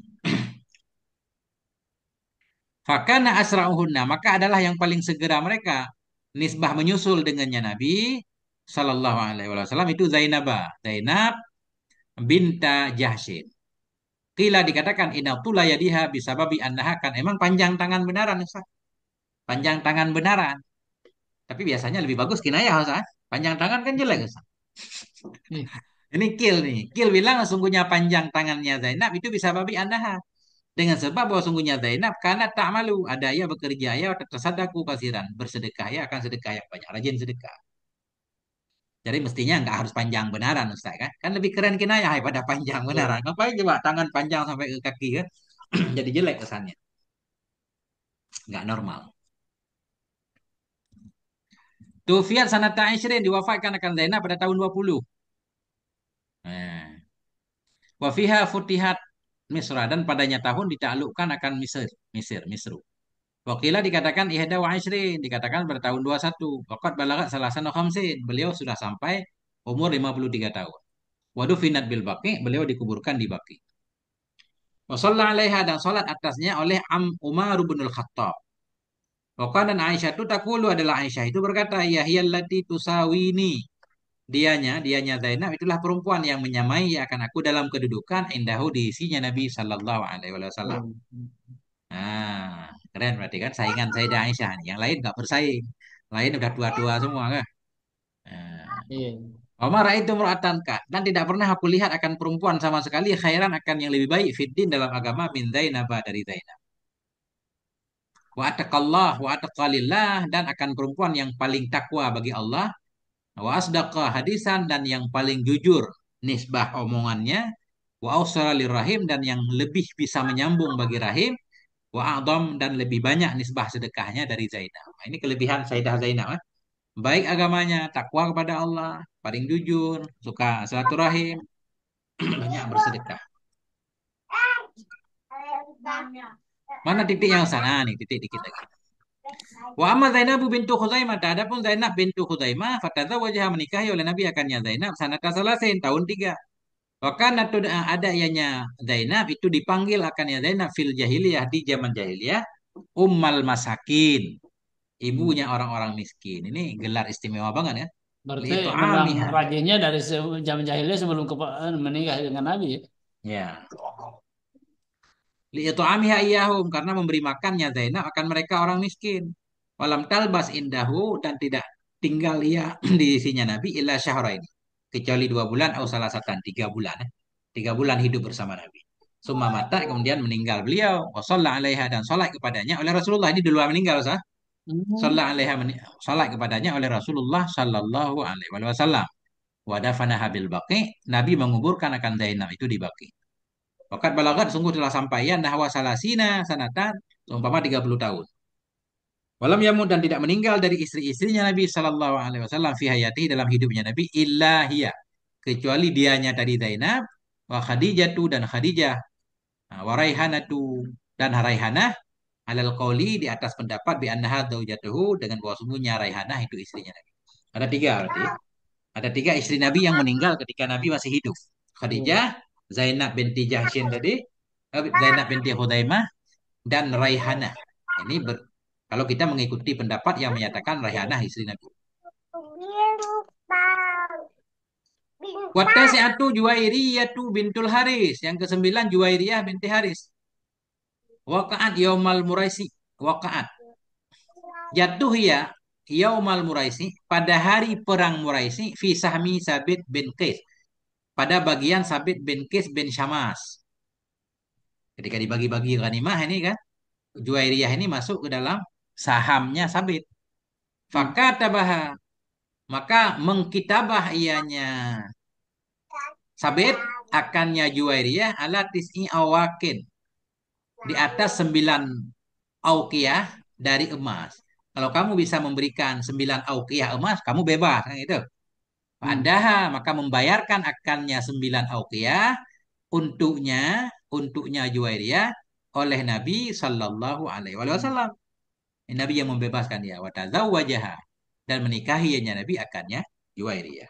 Fakana asra'uhunna, maka adalah yang paling segera mereka nisbah menyusul dengannya Nabi Sallallahu Alaihi Wasallam itu Zainab binta Jahsyin. Qila, dikatakan inatula yadiha bisababi annaha, kan emang panjang tangan benaran Ustaz. Panjang tangan benaran. Tapi biasanya lebih bagus kinayah Ustaz. Panjang tangan kan jelek Ustaz. Nih. Ini Kil nih. Kil bilang sesungguhnya panjang tangannya Zainab itu bisa babi andaha. Dengan sebab bahwa sungguhnya Zainab karena tak malu. Ada ia bekerja ya tersadaku kasiran. Bersedekah ya akan sedekah yang banyak. Rajin sedekah. Jadi mestinya nggak harus panjang benaran Ustaz kan. Kan lebih keren kinayah daripada panjang benaran. Iya. Ngapain coba tangan panjang sampai ke kaki kan. Jadi jelek kesannya. Nggak normal. Tufiat sanata Aisrin, diwafatkan akan Zainab pada tahun 20. Nah. Wafiha futihat Misra, dan padanya tahun ditaklukkan akan Misru. Wakila dikatakan ihda wa ishrin, dikatakan pada tahun 21. Waqat balagat salasan khamsin, beliau sudah sampai umur 53 tahun. Waduh finat bil Baqi, beliau dikuburkan di Baqi. Wa shalla 'alaiha, dan salat atasnya oleh Umar bin Al-Khattab. Waqala, dan Aisyah itu takulu, adalah Aisyah itu berkata, ya hiyallati tusawini. Dianya Zainab itulah perempuan yang menyamai akan aku dalam kedudukan indahu, di isinya Nabi Sallallahu Alaihi Wasallam. Oh. Nah, keren berarti kan saingan saya dan Aisyah nih. Yang lain nggak bersaing. Lain udah tua-tua semua kan. Nah, Iya. Wa ma raaitu imra'atan ka, dan tidak pernah aku lihat akan perempuan sama sekali khairan akan yang lebih baik fiddin dalam agama min Zainab dari Zainab. Wa ataqallah wa ataqalillah, dan akan perempuan yang paling takwa bagi Allah, wa asdaqa hadisan, dan yang paling jujur nisbah omongannya, wa awsala lirrahim, dan yang lebih bisa menyambung bagi rahim, wa a'dham, dan lebih banyak nisbah sedekahnya dari Zainab. Nah, ini kelebihan Sayyidah Zainab. Baik agamanya, takwa kepada Allah, paling jujur, suka silaturahim, banyak bersedekah. Mana titik yang sana nih, titik dikit lagi. Wa amma Zainab bintu Khuzaimah, adapun Zainab bintu Khuzaimah, fatazawwajaha, menikahi oleh Nabi akannya Zainab sanata salasin, tahun 3. Bahkan ada ianya Zainab itu dipanggil akannya Zainab fil jahiliyah, di zaman jahiliyah, Ummal Masakin, ibunya orang-orang miskin. Ini gelar istimewa banget ya. Berarti Litu memang amiha. rajinnya dari zaman jahiliyah sebelum menikah dengan Nabi ya. Ya. Litu amiha iyahum, karena memberi makannya Zainab akan mereka orang miskin. Walam talbas indahu, dan tidak tinggal ia di sisinya Nabi illa syahrain, kecuali 2 bulan atau salah satu 3 bulan. 3 bulan hidup bersama Nabi. Summa mata, kemudian meninggal beliau. Wasalla alaiha, dan salat kepadanya oleh Rasulullah. Ini duluan meninggal sah. Hmm. Salat alaiha, salat kepadanya oleh Rasulullah sallallahu alaihi wasallam. Wadafanaha bil baqi, Nabi menguburkan akan Zainab itu di Baqi. Wakat balagat, sungguh telah sampaian nahwa salasina sanatan, seumpama 30 tahun. Walam yamud, dan tidak meninggal dari istri-istrinya Nabi Sallallahu Alaihi Wasallam fi hayati, dalam hidupnya Nabi, illa hiya, kecuali dianya tadi Zainab, wa Khadijatu, dan Khadijah, wa Raihanatu, dan Raihanah, alal qauli, di atas pendapat bi annaha zaujatuhu, dengan bahwa sungguhnya Raihanah itu istrinya Nabi. Ada 3 berarti. Ada 3 istri Nabi yang meninggal ketika Nabi masih hidup. Hmm. Khadijah, Zainab binti Jahsyin tadi, Zainab binti Khudaimah, dan Raihanah. Ini kalau kita mengikuti pendapat yang menyatakan Raihanah istri Nabi. Wattasi'atu Juwairiyatu bintul Haris. Yang ke-9 Juwairiyah binti Haris. Waqa'at yaumal Muraisi. Waqa'at. Jatuh ya yaumal Muraisi, pada hari perang Muraisi, fi sahmi Sabit bin Qais, pada bagian Sabit bin Qais bin Syamas. Ketika dibagi-bagi ghanimah ini kan, Juwairiyah ini masuk ke dalam sahamnya Sabit. Hmm. Fakatabaha, maka mengkitabah ianya Sabit akannya Juwairiyah ala tis'i awakin, di atas 9 auqiyah dari emas. Kalau kamu bisa memberikan 9 auqiyah emas, kamu bebas kan itu. Hmm. Fa'adaha, maka membayarkan akannya 9 auqiyah untuknya Juwairiyah oleh Nabi Sallallahu Alaihi Hmm. Wasallam. Nabi yang membebaskan dia. Wa tazawwajaha, dan menikahinya Nabi akannya Juwairiyah.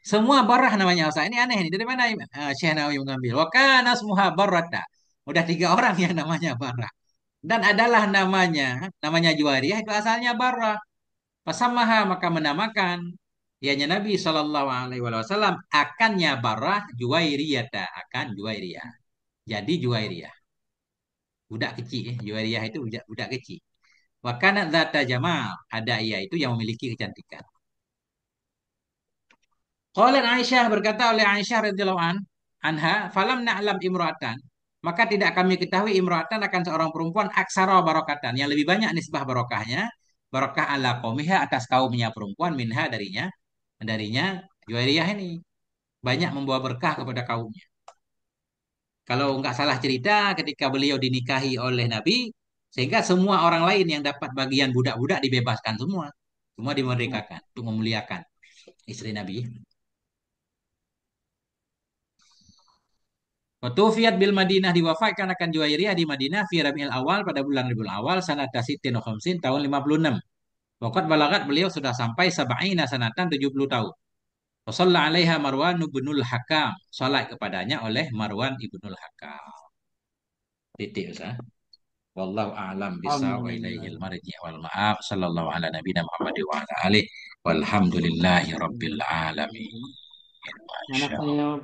Semua barah namanya Ustaz. Ini aneh nih. Dari mana Syekh Nawawi mengambil? Wa kana asmuha barrata. Udah 3 orang yang namanya barah. Dan adalah namanya Juwairiyah itu asalnya barah. Pasamaha, maka menamakan ianya Nabi Shallallahu Alaihi Wasallam akannya barah Juwairiyata, akan Juwairiyah. Jadi Juwairiyah. Budak kecil. Juwairiyah itu budak kecil. Wa kana dzata jamal. Ada ia itu yang memiliki kecantikan. Qalat Aisyah, berkata oleh Aisyah radhiyallahu anha, falam na'lam imra'atan, maka tidak kami ketahui imra'atan akan seorang perempuan aksara barokatan, yang lebih banyak nisbah barokahnya, barokah ala qaumiha, atas kaumnya perempuan, minha, darinya Juwairiyah ini banyak membawa berkah kepada kaumnya. Kalau nggak salah cerita, ketika beliau dinikahi oleh Nabi, sehingga semua orang lain yang dapat bagian budak-budak dibebaskan semua, semua dimerdekakan untuk memuliakan istri Nabi. Watufiyat bil Madinah, diwafatkan akan Juwairiyah di Madinah fi Rabiul Awal, pada bulan Rabiul Awal sanata sittin wa khamsin, tahun 56. Waqat balagat, beliau sudah sampai sab'ina sanatan, 70 tahun. Wa shalla 'alaiha Marwan ibnul Hakam, salat kepadanya oleh Marwan ibnul Hakam. Titik Ustaz. Wallahu a'lam bishawab, wa ilaihil Alhamdulillah. marji' wal ma'ab. Sallallahu ala nabiyina Muhammad wa ala alihi walhamdulillahi rabbil alamin. Anaknya